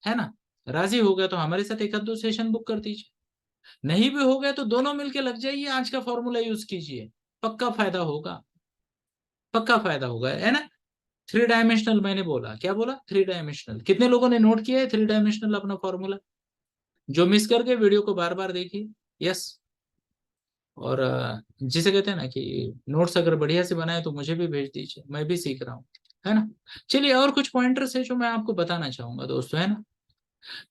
है ना। राजी हो गया तो हमारे साथ एक आध दो सेशन बुक कर दीजिए, नहीं भी हो गया तो दोनों मिलके लग जाइए, आज का फॉर्मूला यूज कीजिए, पक्का फायदा होगा, पक्का फायदा होगा, है ना। 3 डायमेंशनल मैंने बोला, क्या बोला? 3 डायमेंशनल। कितने लोगों ने नोट किया है 3 डायमेंशनल अपना फॉर्मूला? जो मिस करके वीडियो को बार बार देखिए, यस। और जिसे कहते हैं ना कि नोट्स अगर बढ़िया से बनाए तो मुझे भी भेज दीजिए, मैं भी सीख रहा हूँ, है ना। चलिए, और कुछ पॉइंटर्स है जो मैं आपको बताना चाहूंगा दोस्तों, है ना।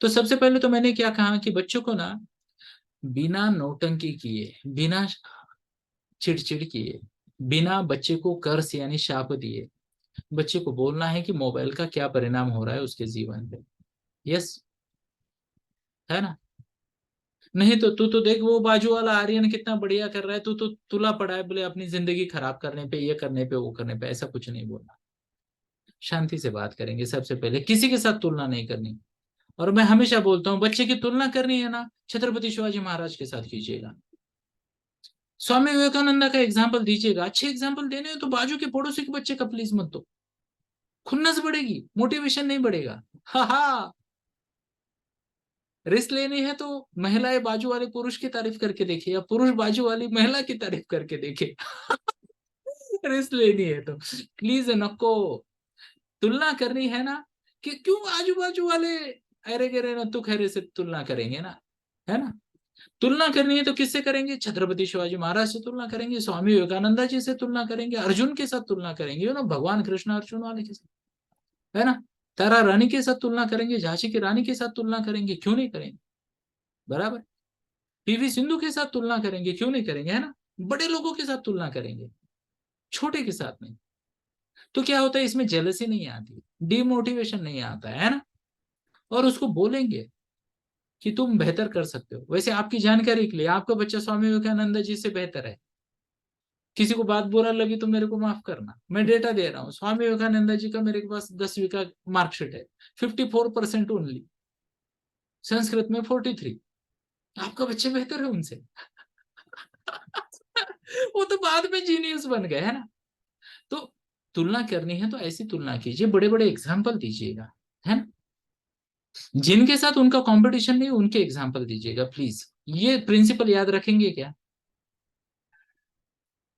तो सबसे पहले तो मैंने क्या कहा कि बच्चों को ना बिना नौटंकी किए, बिना चिड़चिड़ किए, बिना बच्चे को कर्स यानी शाप दिए, बच्चे को बोलना है कि मोबाइल का क्या परिणाम हो रहा है उसके जीवन पे, यस, है ना। नहीं तो तू तो देख वो बाजू वाला आर्यन कितना बढ़िया कर रहा है, तू तो तुला पड़ा है बोले अपनी जिंदगी खराब करने पे, ये करने पे, वो करने पे, ऐसा कुछ नहीं बोलना। शांति से बात करेंगे, सबसे पहले किसी के साथ तुलना नहीं करनी। और मैं हमेशा बोलता हूँ बच्चे की तुलना करनी है ना, छत्रपति शिवाजी महाराज के साथ कीजिएगा, स्वामी विवेकानंद का एग्जाम्पल दीजिएगा। अच्छे एग्जाम्पल देने हो तो बाजू के पड़ोसी के बच्चे का प्लीज मत दो, खुन्नस बढ़ेगी, मोटिवेशन नहीं बढ़ेगा। हा हा। रिस्क लेनी है तो महिलाएं बाजू वाले पुरुष की तारीफ करके देखे, या पुरुष बाजू वाली महिला की तारीफ करके देखे। रिस्क लेनी है तो प्लीज नको, तुलना करनी है ना, कि क्यों आजू बाजू वाले अरे गरे नत्थु खैरे से तुलना करेंगे ना, है ना। तुलना करनी है तो किससे करेंगे? छत्रपति शिवाजी महाराज से तुलना करेंगे, स्वामी विवेकानंदा जी से तुलना करेंगे, अर्जुन के साथ तुलना करेंगे, ना भगवान कृष्ण अर्जुन वाले के साथ, है ना। तारा रानी के साथ तुलना करेंगे, झांसी की रानी के साथ तुलना करेंगे, क्यों नहीं करेंगे, बराबर। पीवी सिंधु के साथ तुलना करेंगे, क्यों नहीं करेंगे, है ना। बड़े लोगों के साथ तुलना करेंगे, छोटे के साथ नहीं। तो क्या होता है, इसमें जेलसी नहीं आती, डिमोटिवेशन नहीं आता है ना। और उसको बोलेंगे कि तुम बेहतर कर सकते हो। वैसे आपकी जानकारी के लिए, आपका बच्चा स्वामी विवेकानंद जी से बेहतर है। किसी को बात बुरा लगी तो मेरे को माफ करना, मैं डेटा दे रहा हूँ। स्वामी विवेकानंद जी का मेरे पास 10वीं का मार्कशीट है, 54% ओनली, संस्कृत में 43। आपका बच्चे बेहतर है उनसे। वो तो बाद में जीनियस बन गए, है ना। तो तुलना करनी है तो ऐसी तुलना कीजिए, बड़े बड़े एग्जाम्पल दीजिएगा, है ना। जिनके साथ उनका कंपटीशन नहीं उनके एग्जाम्पल दीजिएगा प्लीज। ये प्रिंसिपल याद रखेंगे क्या?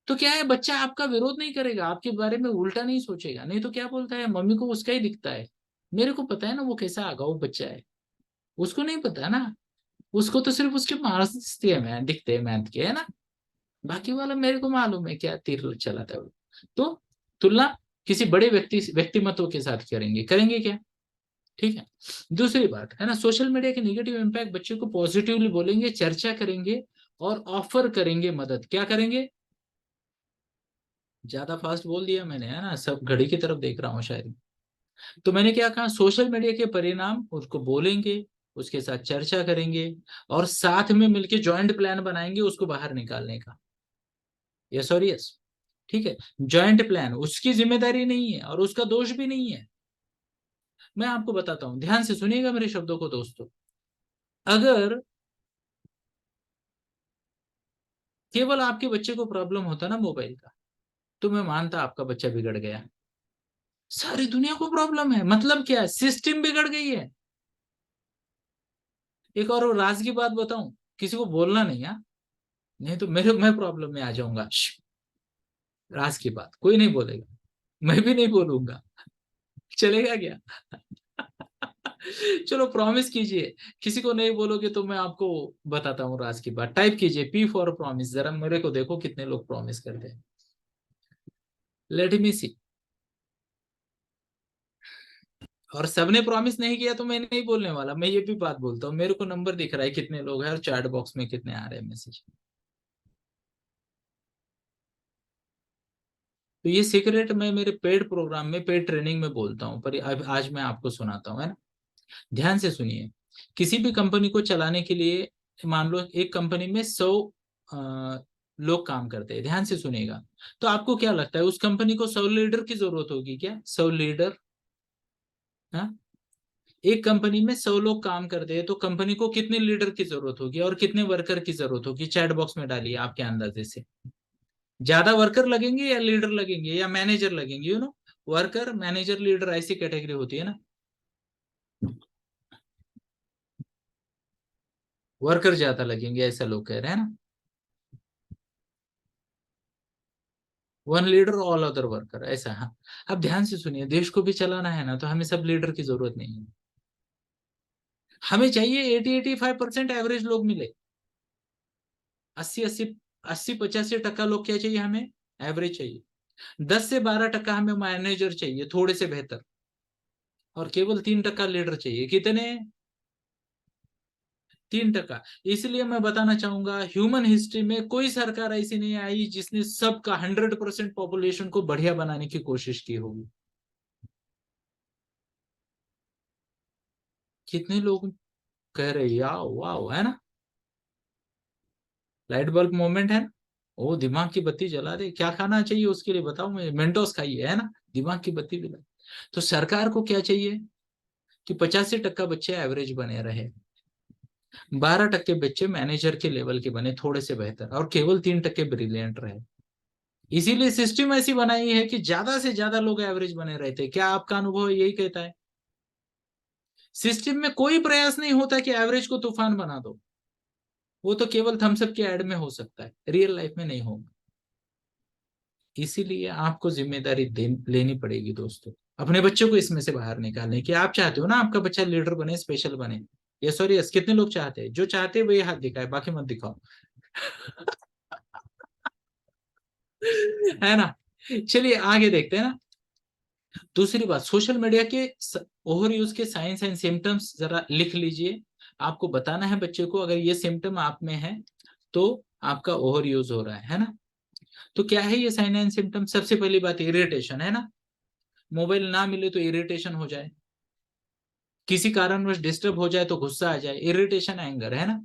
तो क्या है, बच्चा आपका विरोध नहीं करेगा, आपके बारे में उल्टा नहीं सोचेगा। नहीं तो क्या बोलता है, मम्मी को उसका ही दिखता है, मेरे को पता है ना वो कैसा आगाऊ बच्चा है, उसको नहीं पता ना, उसको तो सिर्फ उसके मार्क्स दिखते हैं, दिखते हैं मैथ के, है ना। बाकी वाला मेरे को मालूम है क्या तीर चलाता है वो। तो तुलना किसी बड़े व्यक्तिमत्व के साथ करेंगे, करेंगे क्या, ठीक है। दूसरी बात है ना, सोशल मीडिया के नेगेटिव इम्पैक्ट बच्चे को पॉजिटिवली बोलेंगे, चर्चा करेंगे और ऑफर करेंगे मदद। क्या करेंगे? ज्यादा फास्ट बोल दिया मैंने, है ना, सब घड़ी की तरफ देख रहा हूँ शायद। तो मैंने क्या कहा, सोशल मीडिया के परिणाम उसको बोलेंगे, उसके साथ चर्चा करेंगे, और साथ में मिलके जॉइंट प्लान बनाएंगे उसको बाहर निकालने का, यस और यस, ठीक है। जॉइंट प्लान उसकी जिम्मेदारी नहीं है और उसका दोष भी नहीं है। मैं आपको बताता हूं, ध्यान से सुनिएगा मेरे शब्दों को दोस्तों। अगर केवल आपके बच्चे को प्रॉब्लम होता ना मोबाइल का, तो मैं मानता आपका बच्चा बिगड़ गया। सारी दुनिया को प्रॉब्लम है, मतलब क्या है, सिस्टम बिगड़ गई है। एक और राज की बात बताऊं, किसी को बोलना नहीं, हाँ, नहीं तो मैं प्रॉब्लम में आ जाऊंगा। राज की बात कोई नहीं बोलेगा, मैं भी नहीं बोलूंगा, चलेगा क्या? चलो प्रॉमिस कीजिए, किसी को नहीं बोलोगे तो मैं आपको बताता हूँ राज की बात। टाइप कीजिए पी फॉर प्रॉमिस, जरा मेरे को देखो कितने लोग प्रॉमिस करते हैं। लेट मी सी। और सबने प्रॉमिस नहीं किया तो मैं नहीं बोलने वाला, मैं ये भी बात बोलता हूँ। मेरे को नंबर दिख रहा है कितने लोग हैं और चैट बॉक्स में कितने आ रहे हैं मैसेज। तो ये सीक्रेट मैं मेरे पेड प्रोग्राम में, पेड ट्रेनिंग में बोलता हूँ, पर अब आज मैं आपको सुनाता हूँ, है ना। ध्यान से सुनिए। किसी भी कंपनी को चलाने के लिए, मान लो एक कंपनी में 100 लोग काम करते हैं, ध्यान से सुनिएगा। तो आपको क्या लगता है उस कंपनी को 100 लीडर की जरूरत होगी क्या? 100 लीडर, हाँ। एक कंपनी में 100 लोग काम करते हैं तो कंपनी को कितने लीडर की जरूरत होगी और कितने वर्कर की जरूरत होगी? चैट बॉक्स में डालिए आपके अंदाजे से। ज्यादा वर्कर लगेंगे या लीडर लगेंगे या मैनेजर लगेंगे, वर्कर मैनेजर लीडर ऐसी कैटेगरी होती है ना। वर्कर ज्यादा लगेंगे ऐसा लोग कह रहे हैं ना। 1 लीडर ऑल अदर वर्कर, ऐसा, हाँ। अब ध्यान से सुनिए, देश को भी चलाना है ना, तो हमें सब लीडर की जरूरत नहीं है। हमें चाहिए 80-85% एवरेज लोग मिले। 80-85% लोग क्या चाहिए हमें? एवरेज चाहिए। 10 से 12% हमें मैनेजर चाहिए थोड़े से बेहतर, और केवल 3% लीडर चाहिए। कितने? 3%। इसलिए मैं बताना चाहूंगा, ह्यूमन हिस्ट्री में कोई सरकार ऐसी नहीं आई जिसने सबका 100% पॉपुलेशन को बढ़िया बनाने की कोशिश की होगी। कितने लोग कह रहे या वाह, है ना। लाइट बल्ब मोमेंट है ना। ओ दिमाग की बत्ती जला दे। क्या खाना चाहिए उसके लिए बताओ मुझे? मेंटोस खाइए, है ना, दिमाग की बत्ती भी। तो सरकार को क्या चाहिए कि 85% बच्चे एवरेज बने रहे, 12% बच्चे मैनेजर के लेवल के बने थोड़े से बेहतर, और केवल 3% ब्रिलियंट रहे। इसीलिए सिस्टम ऐसी बनाई है कि ज्यादा से ज्यादा लोग एवरेज बने रहते। क्या आपका अनुभव यही कहता है? सिस्टम में कोई प्रयास नहीं होता कि एवरेज को तूफान बना दो। वो तो केवल थम्सअप के ऐड में हो सकता है, रियल लाइफ में नहीं होगा। इसीलिए आपको जिम्मेदारी लेनी पड़ेगी दोस्तों, अपने बच्चों को इसमें से बाहर निकालने की। आप चाहते हो ना आपका बच्चा लीडर बने, स्पेशल बने? यस और यस, कितने लोग चाहते हैं? जो चाहते हैं वही हाथ दिखाए, बाकी मत दिखाओ। है ना। चलिए आगे देखते हैं ना। दूसरी बात, सोशल मीडिया के ओवर यूज के साइंस एंड सिम्टम्स जरा लिख लीजिए। आपको बताना है बच्चे को, अगर ये सिम्टम आप में है तो आपका ओवर यूज हो रहा है ना। तो क्या है ये साइन एंड सिम्टम? सबसे पहली बात इरिटेशन, है ना। मोबाइल ना मिले तो इरिटेशन हो जाए, किसी कारणवश डिस्टर्ब हो जाए तो गुस्सा आ जाए, इरिटेशन, एंगर, है ना।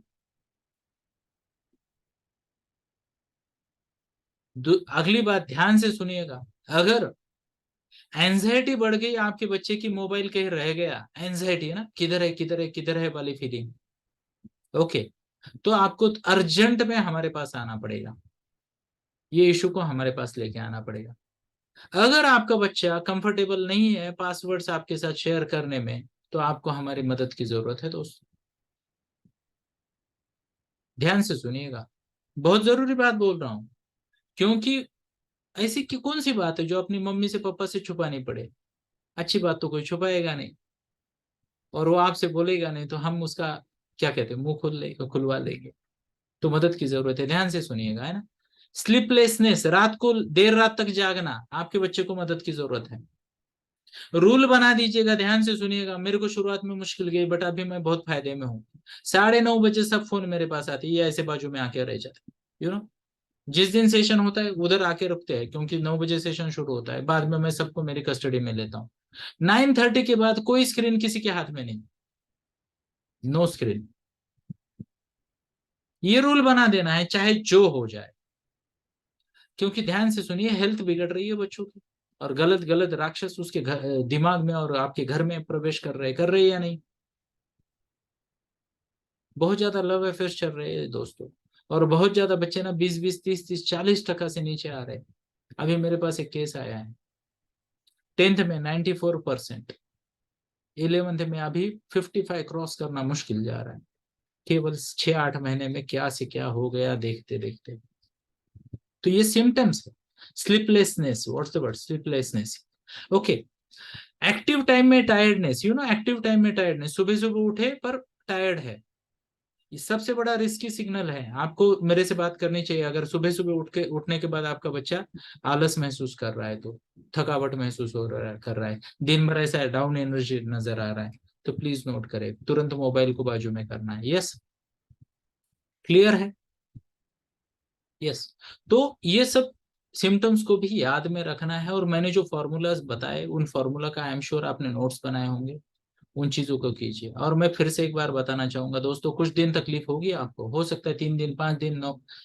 अगली बात ध्यान से सुनिएगा, अगर एंजाइटी बढ़ गई आपके बच्चे की, मोबाइल कहीं रह गया, एंजाइटी है ना, किधर है किधर है किधर है वाली फीलिंग, ओके, तो आपको अर्जेंट में हमारे पास आना पड़ेगा, ये इशू को हमारे पास लेके आना पड़ेगा। अगर आपका बच्चा कंफर्टेबल नहीं है पासवर्ड्स आपके साथ शेयर करने में, तो आपको हमारी मदद की जरूरत है दोस्त। ध्यान से सुनिएगा, बहुत जरूरी बात बोल रहा हूं, क्योंकि ऐसी की कौन सी बात है जो अपनी मम्मी से पापा से छुपानी पड़े? अच्छी बात तो कोई छुपाएगा नहीं, और वो आपसे बोलेगा नहीं तो हम उसका क्या कहते हैं, मुंह खुलवा लेंगे। तो मदद की जरूरत है, ध्यान से सुनिएगा, है ना। स्लीपलेसनेस, रात को देर रात तक जागना, आपके बच्चे को मदद की जरूरत है। रूल बना दीजिएगा, ध्यान से सुनिएगा। मेरे को शुरुआत में मुश्किल गई, बट अभी मैं बहुत फायदे में हूँ। 9:30 बजे सब फोन मेरे पास आते, ये ऐसे बाजू में आके रह जाते, जिस दिन सेशन होता है उधर आके रुकते हैं, क्योंकि 9 बजे सेशन शुरू होता है, बाद में मैं सबको मेरी कस्टडी में लेता हूँ। 9:30 के बाद कोई स्क्रीन किसी के हाथ में नहीं, नो स्क्रीन। ये रूल बना देना है चाहे जो हो जाए, क्योंकि ध्यान से सुनिए, हेल्थ बिगड़ रही है बच्चों की, और गलत गलत राक्षस उसके दिमाग में और आपके घर में प्रवेश कर रहे हैं या नहीं। बहुत ज्यादा लव अफेयर्स चल रहे हैं दोस्तों। और बहुत ज्यादा बच्चे ना 20-20, 30-30, 40% से नीचे आ रहे हैं। अभी मेरे पास एक केस आया है, 10th में 94%, 11th में अभी 55 क्रॉस करना मुश्किल जा रहा है, केवल 6-8 महीने में क्या से क्या हो गया देखते देखते। तो ये सिम्टम्स है sleeplessness, what's the word, sleeplessness. Okay, active time में टायर्डनेस, एक्टिव टाइम में टायर्डनेस, सुबह सुबह उठे पर टायर्ड है, ये सबसे बड़ा रिस्की सिग्नल है। आपको मेरे से बात करनी चाहिए। अगर सुबह सुबह उठने के बाद आपका बच्चा आलस महसूस कर रहा है, तो थकावट महसूस हो रहा है, कर रहा है, दिन भर ऐसा डाउन एनर्जी नजर आ रहा है, तो प्लीज नोट करें, तुरंत मोबाइल को बाजू में करना है। यस, क्लियर है? यस। तो ये सब सिम्टम्स को भी याद में रखना है, और मैंने जो फॉर्मूलाज बताए उन फॉर्मूला का आई एम श्योर आपने नोट्स बनाए होंगे, उन चीजों को कीजिए। और मैं फिर से एक बार बताना चाहूंगा दोस्तों, कुछ दिन तकलीफ होगी आपको, हो सकता है 3 दिन 5 दिन,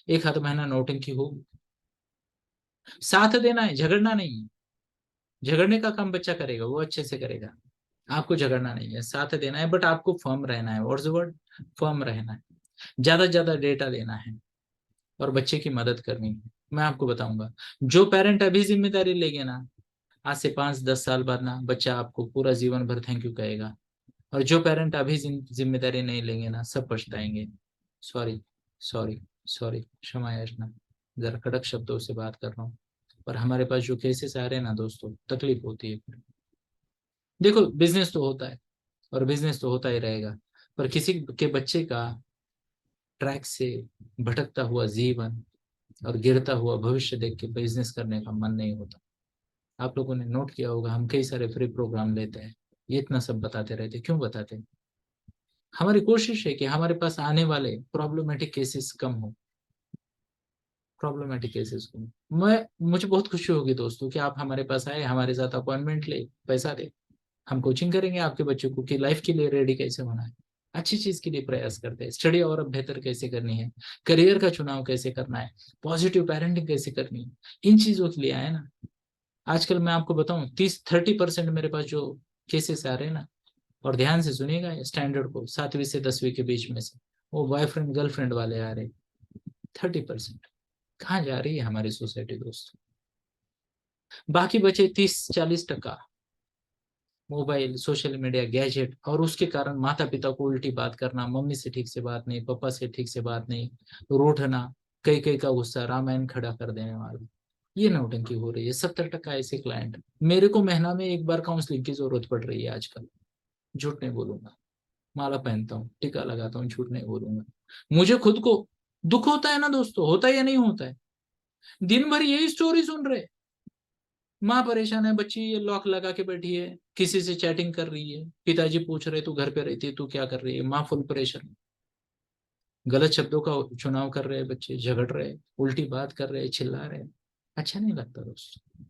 1 आध महीना नौटंकी होगी। साथ देना है, झगड़ना नहीं है। झगड़ने का काम बच्चा करेगा, वो अच्छे से करेगा, आपको झगड़ना नहीं है, साथ देना है, बट आपको फर्म रहना है। What's the word? फर्म रहना है, ज्यादा से ज्यादा डेटा लेना है और बच्चे की मदद करनी है। मैं आपको बताऊंगा, जो पेरेंट अभी जिम्मेदारी लेंगे ना, आज से 5-10 साल बाद ना बच्चा आपको पूरा जीवन भर थैंक यू कहेगा। और जो पेरेंट अभी जिम्मेदारी नहीं लेंगे ना, सब पछताएंगे। सॉरी, सॉरी, सॉरी, क्षमा याचना, जरा कड़क शब्दों से बात कर रहा हूँ, पर हमारे पास जो केसेस आ रहे हैं ना दोस्तों, तकलीफ होती है। देखो, बिजनेस तो होता है और बिजनेस तो होता ही रहेगा, पर किसी के बच्चे का ट्रैक से भटकता हुआ जीवन और गिरता हुआ भविष्य देख के बिजनेस करने का मन नहीं होता। आप लोगों ने नोट किया होगा, हम कई सारे फ्री प्रोग्राम लेते हैं, ये इतना सब बताते रहते, क्यों बताते हैं? हमारी कोशिश है कि हमारे पास आने वाले प्रॉब्लमेटिक केसेस कम हो, प्रॉब्लमेटिक केसेस को। मुझे बहुत खुशी होगी दोस्तों कि आप हमारे पास आए, हमारे साथ अपॉइंटमेंट ले, पैसा दे, हम कोचिंग करेंगे आपके बच्चों को कि लाइफ के लिए रेडी कैसे होना है, अच्छी चीज के लिए प्रयास करते हैं, स्टडी और अब बेहतर कैसे करनी है, करियर का चुनाव कैसे करना है, पॉजिटिव पेरेंटिंग कैसे करनी है, इन चीजों के लिए आए ना। आजकल मैं आपको बताऊं, 30-30% मेरे पास जो केसेस आ रहे हैं ना, और ध्यान से सुनिएगा, स्टैंडर्ड को 7वीं से 10वीं के बीच में से, वो बॉयफ्रेंड गर्लफ्रेंड वाले आ रहे। 30%। कहाँ जा रही है हमारी सोसाइटी दोस्तों? बाकी बचे 30-40% मोबाइल, सोशल मीडिया, गैजेट, और उसके कारण माता पिता को उल्टी बात करना, मम्मी से ठीक से बात नहीं, पापा से ठीक से बात नहीं, रूठना, कई कई का गुस्सा रामायण खड़ा कर देने वाला, ये नौटंकी हो रही है। 70% ऐसे क्लाइंट, मेरे को महीना में एक बार काउंसलिंग की जरूरत पड़ रही है आजकल, झूठ नहीं बोलूंगा। माला पहनता हूँ, टीका लगाता हूँ, झूठ नहीं बोलूंगा। मुझे खुद को दुख होता है ना दोस्तों, होता है या नहीं होता है? दिन भर यही स्टोरी सुन रहे, माँ परेशान है, बच्ची ये लॉक लगा के बैठी है, किसी से चैटिंग कर रही है, पिताजी पूछ रहे तू घर पे रहती है, तू क्या कर रही है, माँ फुल परेशान, गलत शब्दों का चुनाव कर रहे हैं बच्चे, झगड़ रहे, उल्टी बात कर रहे, चिल्ला रहे। अच्छा नहीं लगता दोस्तों।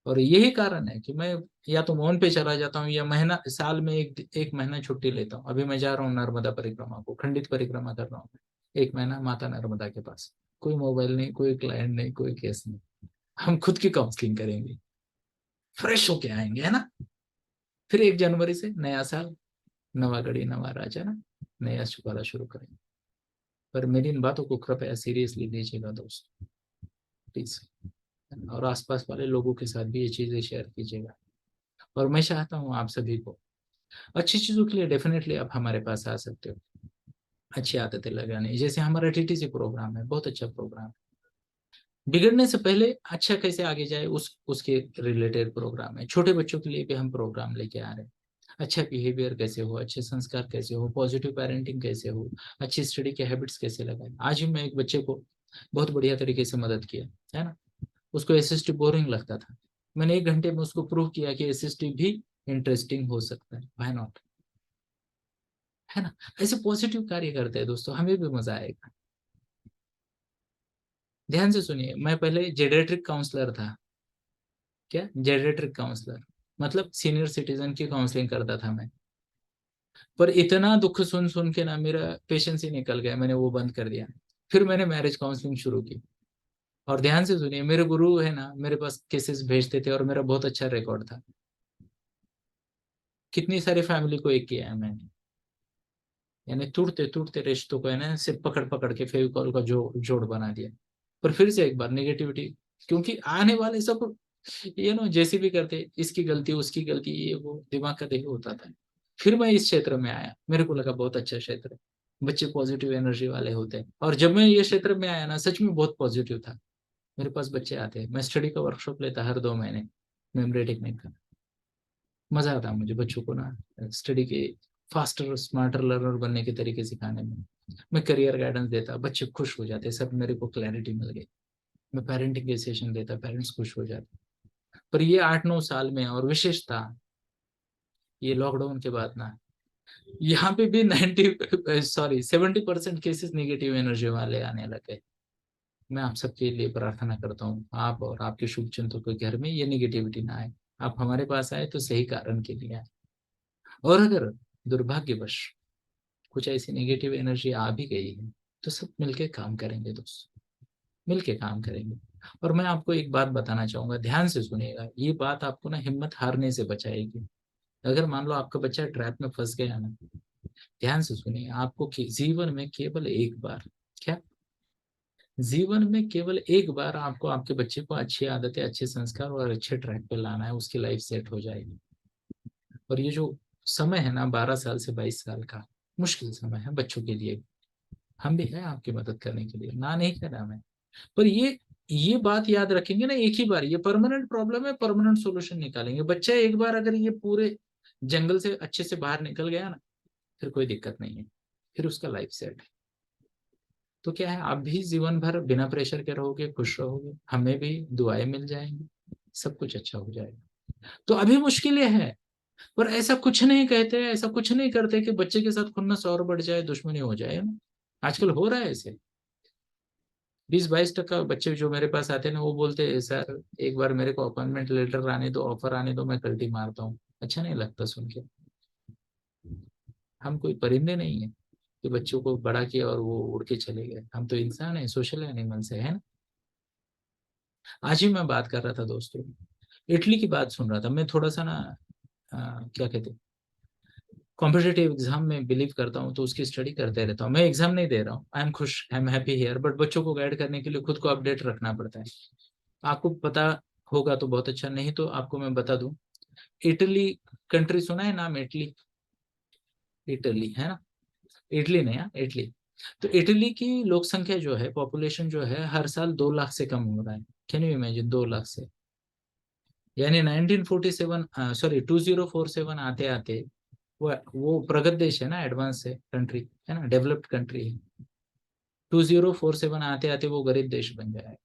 और यही कारण है कि मैं या तो मौन पे चला जाता हूँ, या महीना साल में एक महीना छुट्टी लेता हूँ। अभी मैं जा रहा हूँ नर्मदा परिक्रमा को, खंडित परिक्रमा कर रहा हूँ, 1 महीना माता नर्मदा के पास, कोई मोबाइल नहीं, कोई क्लाइंट नहीं, कोई केस नहीं, हम खुद की काउंसलिंग करेंगे, फ्रेश होके आएंगे, है ना? फिर 1 जनवरी से नया साल, नवा घड़ी नवा राजा ना, नया शुभाला शुरू करेंगे। पर मेरी इन बातों को कृपया सीरियसली लीजिएगा दोस्तों, प्लीज। और आसपास वाले लोगों के साथ भी ये चीजें शेयर कीजिएगा। और मैं चाहता हूँ आप सभी को अच्छी चीजों के लिए डेफिनेटली आप हमारे पास आ सकते हो, अच्छी आदतें लगाने, जैसे हमारा टीटीसी प्रोग्राम है, बहुत अच्छा प्रोग्राम। बिगड़ने से पहले अच्छा कैसे आगे जाए, उसके रिलेटेड प्रोग्राम है। छोटे बच्चों के लिए भी हम प्रोग्राम लेके आ रहे हैं, अच्छा बिहेवियर कैसे हो, अच्छे संस्कार कैसे हो, पॉजिटिव पेरेंटिंग कैसे हो, अच्छी स्टडी के हैबिट्स कैसे लगाए। आज ही मैं एक बच्चे को बहुत बढ़िया तरीके से मदद किया, है ना? उसको एसएसटी बोरिंग लगता था, मैंने 1 घंटे में उसको प्रूव किया कि एसएसटी भी इंटरेस्टिंग हो सकता है, व्हाई नॉट, है ना? ऐसे पॉजिटिव कार्य करते हैं दोस्तों, हमें भी मजा आएगा। ध्यान से सुनिए, मैं पहले जेडेट्रिक काउंसलर था। क्या? जेडेट्रिक काउंसलर, मतलब सीनियर सिटीजन की काउंसलिंग करता था मैं। पर इतना दुख सुन सुन के ना मेरा पेशेंस ही निकल गया, मैंने वो बंद कर दिया। फिर मैंने मैरिज काउंसलिंग शुरू की। और ध्यान से सुनिए, मेरे गुरु है ना, मेरे पास केसेस भेजते थे और मेरा बहुत अच्छा रिकॉर्ड था। कितनी सारी फैमिली को एक किया है मैंने। यानी टूटते टूटते रिश्तों को है ना सिर्फ पकड़ पकड़ के फेविकॉल का जोड़ बना दिया। पर फिर से एक बार नेगेटिविटी, क्योंकि आने वाले सब ये ना जैसे भी करते, इसकी गलती उसकी गलती, ये वो दिमाग का देखो होता था। फिर मैं इस क्षेत्र में आया, मेरे को लगा बहुत अच्छा क्षेत्र है, बच्चे पॉजिटिव एनर्जी वाले होते हैं। और जब मैं ये क्षेत्र में आया ना, सच में बहुत पॉजिटिव था। मेरे पास बच्चे आते हैं, मैं स्टडी का वर्कशॉप लेता हर 2 महीने, मेमोरी टेक्निक का। मजा आता है मुझे बच्चों को ना स्टडी के फास्टर स्मार्टर लर्नर बनने के तरीके सिखाने में। मैं करियर गाइडेंस देता, बच्चे खुश हो जाते, सब मेरे को क्लैरिटी मिल गई। मैं पेरेंटिंग के सेशन देता, पेरेंट्स खुश हो जाते। पर ये 8-9 साल में, और विशेषता ये लॉकडाउन के बाद ना, यहाँ पे भी 70% केसेस नेगेटिव एनर्जी वाले आने लगे। मैं आप सबके लिए प्रार्थना करता हूँ, आप और आपके शुभ चिंतकों के घर में ये नेगेटिविटी ना आए। आप हमारे पास आए तो सही कारण के लिए आए। और अगर दुर्भाग्यवश कुछ ऐसी नेगेटिव एनर्जी आ भी गई है, तो सब मिलके काम करेंगे दोस्तों, मिलके काम करेंगे। और मैं आपको एक बात बताना चाहूंगा, ध्यान से सुनिएगा, ये बात आपको ना हिम्मत हारने से बचाएगी। अगर मान लो आपका बच्चा ट्रैप में फंस गया ना, ध्यान से सुनिए, आपको जीवन में केवल एक बार, क्या जीवन में केवल एक बार आपको आपके बच्चे को अच्छी आदतें, अच्छे संस्कार और अच्छे ट्रैक पे लाना है, उसकी लाइफ सेट हो जाएगी। और ये जो समय है ना, 12 साल से 22 साल का मुश्किल समय है बच्चों के लिए। हम भी हैं आपकी मदद करने के लिए, ना नहीं कर रहा मैं। पर ये बात याद रखेंगे ना, एक ही बार ये परमानेंट प्रॉब्लम है, परमानेंट सॉल्यूशन निकालेंगे। बच्चा एक बार अगर ये पूरे जंगल से अच्छे से बाहर निकल गया ना, फिर कोई दिक्कत नहीं है, फिर उसका लाइफ सेट है। तो क्या है, आप भी जीवन भर बिना प्रेशर के रहोगे, खुश रहोगे, हमें भी दुआएं मिल जाएंगी, सब कुछ अच्छा हो जाएगा। तो अभी मुश्किलें हैं, पर ऐसा कुछ नहीं कहते, ऐसा कुछ नहीं करते कि बच्चे के साथ खुन्नस और बढ़ जाए, दुश्मनी हो जाए ना। आजकल हो रहा है ऐसे। 20-22% बच्चे जो मेरे पास आते हैं ना, वो बोलते हैं सर एक बार मेरे को अपॉइंटमेंट लेटर आने दो, ऑफर आने दो, मैं कल्टी मारता हूँ। अच्छा नहीं लगता सुन के। हम कोई परिंदे नहीं है कि बच्चों को बड़ा किया और वो उड़ के चले गए। हम तो इंसान है, सोशल एनिमल्स है ना। आज ही मैं बात कर रहा था दोस्तों, इटली की बात सुन रहा था मैं, थोड़ा सा ना क्या कहते हैं, कॉम्पिटेटिव एग्जाम में बिलीव करता हूँ, तो उसकी स्टडी करते रहता हूँ। मैं एग्जाम नहीं दे रहा हूँ, आई एम खुश, I am happy here, but बच्चों को गाइड करने के लिए खुद को अपडेट रखना पड़ता है। आपको पता होगा तो बहुत अच्छा, नहीं तो आपको मैं बता दूं, इटली कंट्री सुना है नाम, इटली, इटली है ना, इटली नहीं, हाँ इटली। तो इटली की लोक संख्या जो है, पॉपुलेशन जो है, हर साल 2 लाख से कम हो रहा है। कैन यू इमेजिन, 2 लाख से। यानी 1947, सॉरी 2047 आते आते वो प्रगत देश है ना, एडवांस है कंट्री है ना, डेवलप्ड कंट्री है। 2047 आते आते वो गरीब देश बन जाएगा।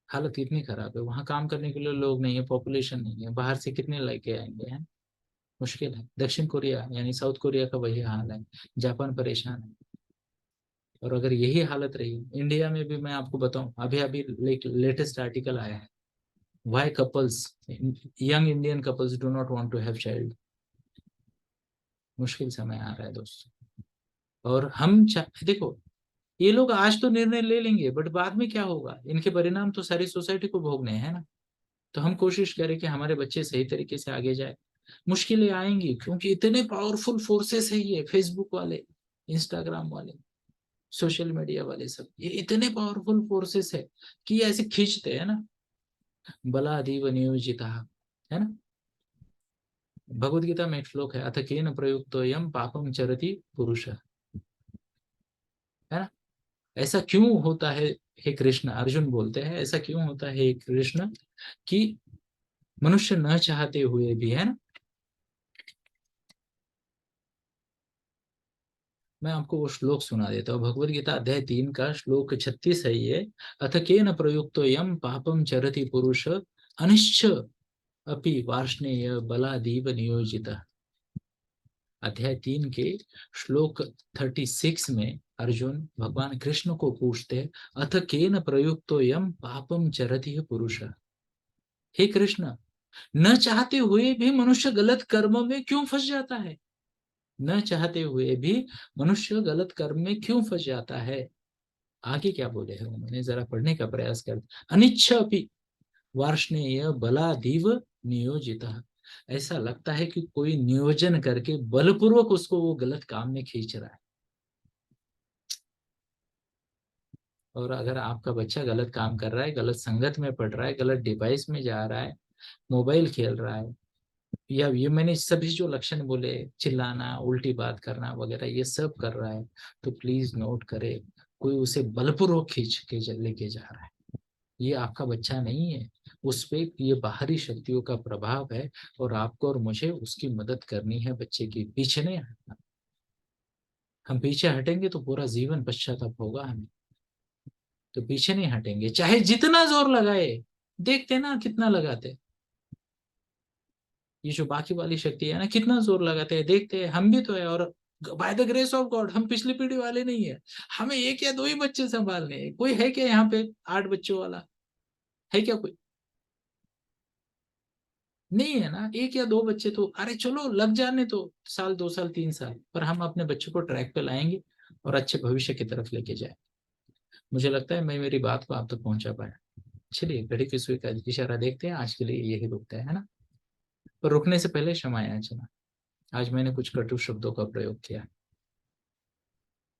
हालत इतनी खराब है, वहां काम करने के लिए लोग नहीं है, पॉपुलेशन नहीं है, बाहर से कितने लेके आएंगे हैं। मुश्किल है। दक्षिण कोरिया यानी साउथ कोरिया का वही हाल है, जापान परेशान है। और अगर यही हालत रही इंडिया में भी, मैं आपको बताऊं, अभी अभी लेटेस्ट आर्टिकल आया है, why couples, young Indian couples do not want to have child. मुश्किल समय आ रहा है दोस्तों। और देखो, ये लोग आज तो निर्णय ले लेंगे, बट बाद में क्या होगा, इनके परिणाम तो सारी सोसाइटी को भोगने हैं ना। तो हम कोशिश करें कि हमारे बच्चे सही तरीके से आगे जाए। मुश्किलें आएंगी, क्योंकि इतने पावरफुल फोर्सेस है ये फेसबुक वाले, इंस्टाग्राम वाले, सोशल मीडिया वाले, सब ये इतने पावरफुल फोर्सेस है कि ये ऐसे खींचते हैं ना। बलादीव नियोजिता है ना, भगवत गीता में एक श्लोक है, अथ केन प्रयुक्तो यम पापम चरति पुरुष, है ना। ऐसा क्यों होता है हे कृष्ण, अर्जुन बोलते हैं, ऐसा क्यों होता है हे कृष्ण कि मनुष्य न चाहते हुए भी, है ना। मैं आपको वो श्लोक सुना देता हूँ, भगवद गीता अध्याय 3 का श्लोक 36 है ये। अथ केन प्रयुक्तो यम पापम चरति पुरुष अनिश्च अपि वार्ष्णेय बलादीव नियोजित। अध्याय 3 के श्लोक 36 में अर्जुन भगवान कृष्ण को पूछते, अथ केन प्रयुक्तो यम पापम चरति पुरुष, हे कृष्ण, न चाहते हुए भी मनुष्य गलत कर्म में क्यों फंस जाता है, न चाहते हुए भी मनुष्य गलत कर्म में क्यों फंस जाता है। आगे क्या बोले हैं उन्होंने, जरा पढ़ने का प्रयास कर। अनिच्छा अपि वार्ष्णेय बलादीव नियोजिता, ऐसा लगता है कि कोई नियोजन करके बलपूर्वक उसको वो गलत काम में खींच रहा है। और अगर आपका बच्चा गलत काम कर रहा है, गलत संगत में पढ़ रहा है, गलत डिवाइस में जा रहा है, मोबाइल खेल रहा है, या ये मैंने सभी जो लक्षण बोले, चिल्लाना, उल्टी बात करना वगैरह, ये सब कर रहा है, तो प्लीज नोट करे, कोई उसे बलपूर्वक खींच के लेके जा रहा है। ये आपका बच्चा नहीं है, उस पे ये बाहरी शक्तियों का प्रभाव है, और आपको और मुझे उसकी मदद करनी है, बच्चे के पीछे नहीं हटना। हम पीछे हटेंगे तो पूरा जीवन पश्चाताप होगा हमें। तो पीछे नहीं हटेंगे, चाहे जितना जोर लगाए। देखते ना कितना लगाते, ये जो बाकी वाली शक्ति है ना, कितना जोर लगाते हैं, देखते हैं, हम भी तो है। और by the grace of God हम पिछली पीढ़ी वाले नहीं है। हमें एक या दो ही बच्चे संभालने हैं। कोई है क्या यहाँ पे 8 बच्चों वाला? है क्या कोई? नहीं है ना। एक या दो बच्चे तो अरे चलो लग जाने तो, साल 2 साल 3 साल, पर हम अपने बच्चों को ट्रैक पे लाएंगे और अच्छे भविष्य की तरफ लेके जाए। मुझे लगता है मैं मेरी बात को आप तक पहुंचा पाया। चलिए घड़ी की सुई का इशारा देखते हैं, आज के लिए यही रुकता है ना। पर रुकने से पहले क्षमा याचना, आज मैंने कुछ कटु शब्दों का प्रयोग किया।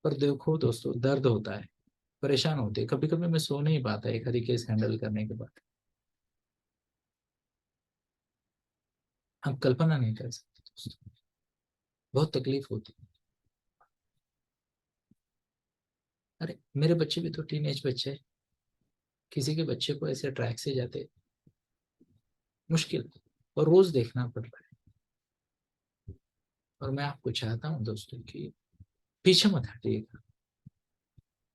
पर देखो दोस्तों, दर्द होता है, परेशान होते, कभी कभी मैं सो नहीं पाता एक हरी केस हैंडल करने के बाद। हम कल्पना नहीं कर सकते दोस्तों, बहुत तकलीफ होती। अरे मेरे बच्चे भी तो टीनेज बच्चे हैं, किसी के बच्चे को ऐसे ट्रैक से जाते मुश्किल, और रोज देखना पड़ रहा है। और मैं आपको चाहता हूँ दोस्तों कि पीछे मत हटिएगा,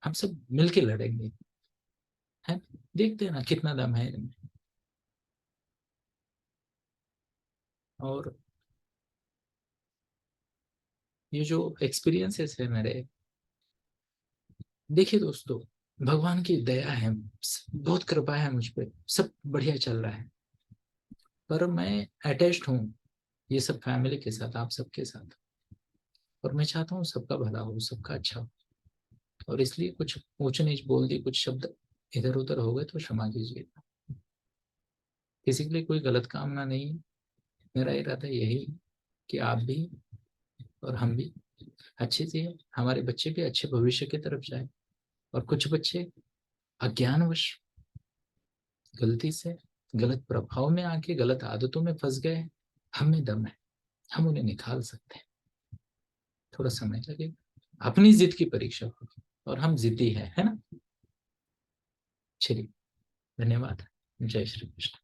हम सब मिलके लड़ेंगे, है। देखते हैं ना कितना दम है इनमें। और ये जो एक्सपीरियंसेस है मेरे, देखिए दोस्तों, भगवान की दया है, बहुत कृपा है मुझ पे, सब बढ़िया चल रहा है। पर मैं अटैच्ड हूँ ये सब फैमिली के साथ, आप सबके साथ। और मैं चाहता हूँ सबका भला हो, सबका अच्छा हो। और इसलिए कुछ ऊंच नीच बोल दी, कुछ शब्द इधर उधर हो गए तो क्षमा कीजिएगा। किसी के लिए कोई गलत कामना नहीं है। मेरा इरादा यही है कि आप भी और हम भी अच्छे से, हमारे बच्चे भी अच्छे भविष्य की तरफ जाए। और कुछ बच्चे अज्ञानवश, गलती से, गलत प्रभाव में आके गलत आदतों में फंस गए हैं। हम में दम है, हम उन्हें निकाल सकते हैं। थोड़ा समय लगेगा, अपनी जिद की परीक्षा होगी, और हम जिद्दी है ना। चलिए, धन्यवाद। जय श्री कृष्ण।